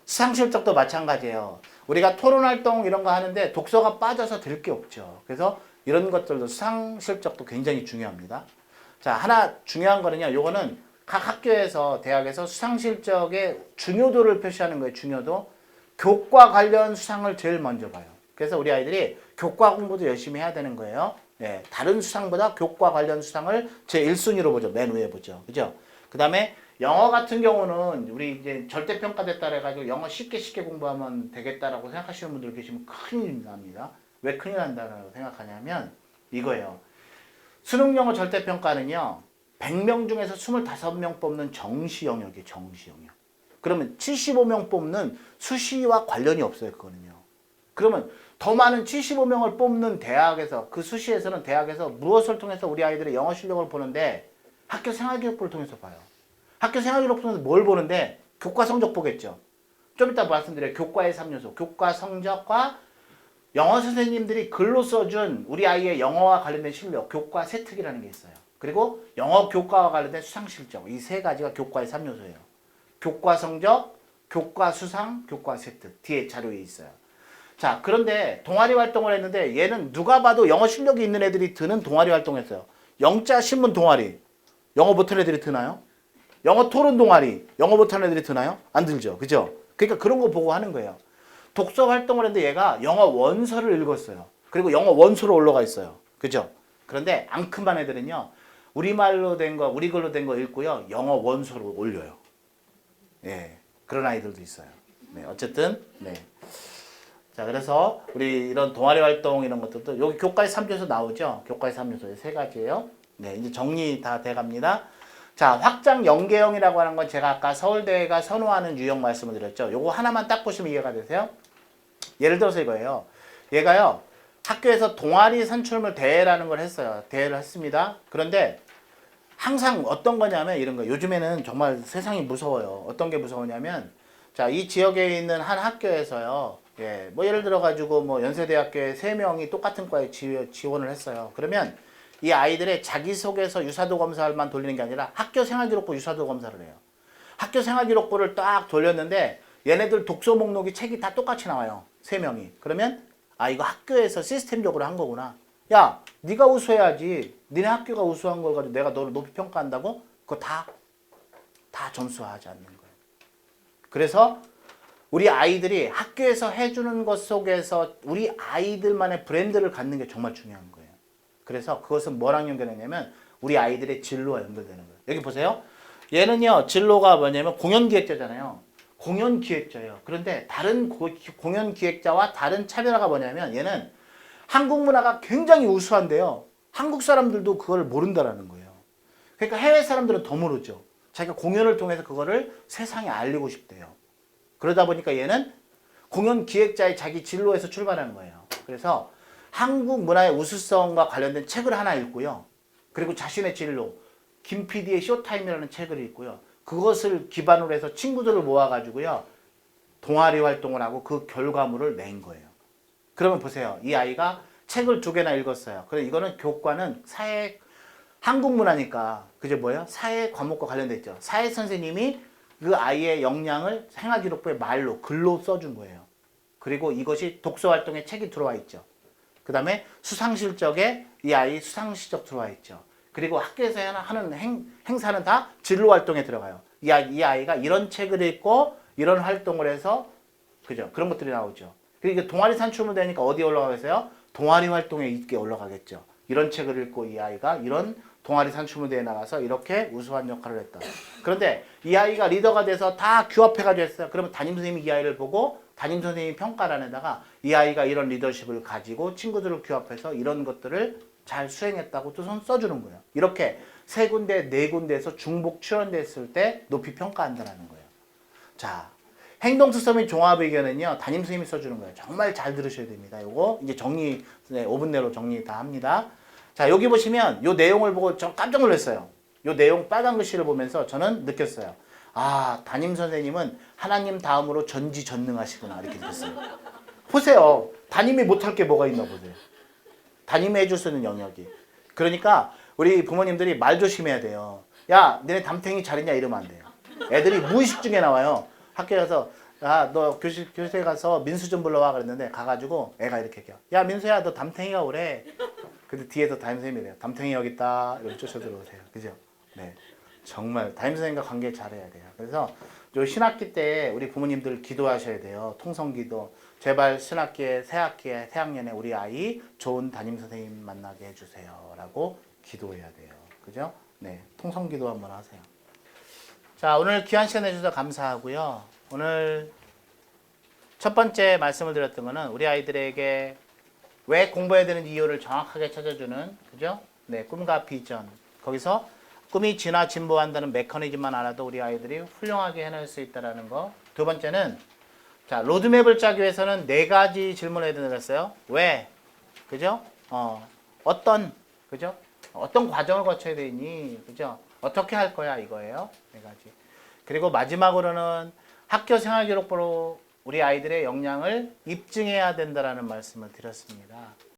수상실적도 마찬가지예요. 우리가 토론활동 이런 거 하는데 독서가 빠져서 될 게 없죠. 그래서 이런 것들도 수상실적도 굉장히 중요합니다. 자, 하나 중요한 거는요. 요거는 각 학교에서 대학에서 수상실적의 중요도를 표시하는 거예요. 중요도. 교과 관련 수상을 제일 먼저 봐요. 그래서 우리 아이들이 교과 공부도 열심히 해야 되는 거예요. 네, 다른 수상보다 교과 관련 수상을 제 1순위로 보죠. 맨 위에 보죠. 그죠? 그 다음에 영어 같은 경우는 우리 이제 절대평가됐다 해가지고 영어 쉽게 공부하면 되겠다라고 생각하시는 분들 계시면 큰일 납니다. 왜 큰일 난다고 생각하냐면 이거예요. 수능 영어 절대평가는요. 100명 중에서 25명 뽑는 정시 영역이에요. 정시 영역. 그러면 75명 뽑는 수시와 관련이 없어요. 그거는요. 그러면 더 많은 75명을 뽑는 대학에서 그 수시에서는 대학에서 무엇을 통해서 우리 아이들의 영어 실력을 보는데 학교 생활기록부를 통해서 봐요. 학교 생활기록부 통해서 뭘 보는데 교과 성적 보겠죠. 좀 이따 말씀드려요. 교과의 3요소. 교과 성적과 영어 선생님들이 글로 써준 우리 아이의 영어와 관련된 실력, 교과 세특이라는 게 있어요. 그리고 영어 교과와 관련된 수상 실적. 이 세 가지가 교과의 3요소예요. 교과 성적, 교과 수상, 교과 세특. 뒤에 자료에 있어요. 자, 그런데 동아리 활동을 했는데 얘는 누가 봐도 영어 실력이 있는 애들이 드는 동아리 활동했어요. 영자 신문 동아리. 영어 못하는 애들이 드나요? 영어 토론 동아리. 영어 못하는 애들이 드나요? 안 들죠. 그죠? 그러니까 그런 거 보고 하는 거예요. 독서 활동을 했는데 얘가 영어 원서를 읽었어요. 그리고 영어 원서로 올라가 있어요. 그죠? 그런데 앙큼한 애들은요. 우리말로 된 거, 우리 글로 된 거 읽고요. 영어 원서로 올려요. 예. 그런 아이들도 있어요. 네. 어쨌든 네. 자, 그래서 우리 이런 동아리 활동 이런 것들도 여기 교과의 3요소 나오죠? 교과의 3요소 세 가지예요. 네, 이제 정리 다 돼 갑니다. 자, 확장 연계형이라고 하는 건 제가 아까 서울대가 선호하는 유형 말씀을 드렸죠. 요거 하나만 딱 보시면 이해가 되세요? 예를 들어서 이거예요. 얘가요. 학교에서 동아리 산출물 대회라는 걸 했어요. 대회를 했습니다. 그런데 항상 어떤 거냐면 이런 거. 요즘에는 정말 세상이 무서워요. 어떤 게 무서우냐면 자, 이 지역에 있는 한 학교에서요. 예, 뭐 예를 들어 가지고 뭐 연세대학교에 3명이 똑같은 과에 지원을 했어요. 그러면 이 아이들의 자기소개서 유사도 검사만 돌리는 게 아니라 학교 생활기록부 유사도 검사를 해요. 학교 생활기록부를 딱 돌렸는데 얘네들 독서 목록이 책이 다 똑같이 나와요. 3명이. 그러면 이거 학교에서 시스템적으로 한 거구나. 야, 네가 우수해야지. 니네 학교가 우수한 걸 가지고 내가 너를 높이 평가한다고? 그거 다 점수화하지 않는 거예요. 그래서 우리 아이들이 학교에서 해주는 것 속에서 우리 아이들만의 브랜드를 갖는 게 정말 중요한 거예요. 그래서 그것은 뭐랑 연결되냐면 우리 아이들의 진로와 연결되는 거예요. 여기 보세요. 얘는요. 진로가 뭐냐면 공연기획자잖아요. 공연기획자예요. 그런데 다른 공연기획자와 다른 차별화가 뭐냐면 얘는 한국 문화가 굉장히 우수한데요. 한국 사람들도 그걸 모른다라는 거예요. 그러니까 해외 사람들은 더 모르죠. 자기가 공연을 통해서 그거를 세상에 알리고 싶대요. 그러다 보니까 얘는 공연기획자의 자기 진로에서 출발하는 거예요. 그래서 한국 문화의 우수성과 관련된 책을 하나 읽고요. 그리고 자신의 진로, 김 PD의 쇼타임이라는 책을 읽고요. 그것을 기반으로 해서 친구들을 모아가지고요. 동아리 활동을 하고 그 결과물을 낸 거예요. 그러면 보세요. 이 아이가 책을 2개나 읽었어요. 그래 이거는 교과는 사회, 한국 문화니까 그게 뭐예요? 사회 과목과 관련돼 있죠. 사회 선생님이 그 아이의 역량을 생활기록부에 말로 글로 써준 거예요. 그리고 이것이 독서활동에 책이 들어와 있죠. 그 다음에 수상실적에 이 아이 수상실적 들어와 있죠. 그리고 학교에서 하는 행사는 다 진로활동에 들어가요. 이 아이가 이런 책을 읽고 이런 활동을 해서 그죠? 그런 것들이 나오죠. 그리고 동아리 산출물 되니까 어디에 올라가겠어요? 동아리 활동에 있게 올라가겠죠. 이런 책을 읽고 이 아이가 이런 동아리 산출무대에 나가서 이렇게 우수한 역할을 했다. 그런데 이 아이가 리더가 돼서 다 규합해가지고 했어요. 그러면 담임선생님이 이 아이를 보고 담임선생님이 평가란에다가 이 아이가 이런 리더십을 가지고 친구들을 규합해서 이런 것들을 잘 수행했다고 또 써주는 거예요. 이렇게 3군데, 4군데에서 중복 출연됐을 때 높이 평가한다는 거예요. 자, 행동특성 및 종합 의견은요, 담임 선생님이 써주는 거예요. 정말 잘 들으셔야 됩니다. 요거 이제 정리, 5분 내로 정리 다 합니다. 자, 여기 보시면 요 내용을 보고 좀 깜짝 놀랐어요. 요 내용 빨간 글씨를 보면서 저는 느꼈어요. 아, 담임 선생님은 하나님 다음으로 전지전능하시구나, 이렇게 느꼈어요. 보세요. 담임이 못할 게 뭐가 있나 보세요. 담임이 해줄 수 있는 영역이. 그러니까 우리 부모님들이 말 조심해야 돼요. 야, 너네 담탱이 잘했냐 이러면 안 돼요. 애들이 무의식 중에 나와요. 학교에 가서 야, 너 교실에 가서 민수 좀 불러와 그랬는데 가가지고 애가 이렇게 얘기해요. 야, 민수야, 너 담탱이가 오래. 근데 뒤에서 담임 선생님이 래요. 담탱이 여기 있다. 이렇게 쫓아 들어오세요. 그죠? 네. 정말 담임 선생님과 관계 잘해야 돼요. 그래서 요 신학기 때 우리 부모님들 기도하셔야 돼요. 통성기도. 제발 신학기에 새 학년에 우리 아이 좋은 담임 선생님 만나게 해주세요. 라고 기도해야 돼요. 그죠? 네. 통성기도 한번 하세요. 자, 오늘 귀한 시간 내주셔서 감사하고요. 오늘 첫 번째 말씀을 드렸던 거는 우리 아이들에게 왜 공부해야 되는 이유를 정확하게 찾아주는, 그죠? 네, 꿈과 비전. 거기서 꿈이 진화 진보한다는 메커니즘만 알아도 우리 아이들이 훌륭하게 해낼 수 있다는 거. 두 번째는, 자, 로드맵을 짜기 위해서는 4가지 질문을 해야 된다고 했어요. 왜? 그죠? 어떤, 그죠? 어떤 과정을 거쳐야 되니? 그죠? 어떻게 할 거야? 이거예요. 4가지. 그리고 마지막으로는 학교 생활기록부로 우리 아이들의 역량을 입증해야 된다는 말씀을 드렸습니다.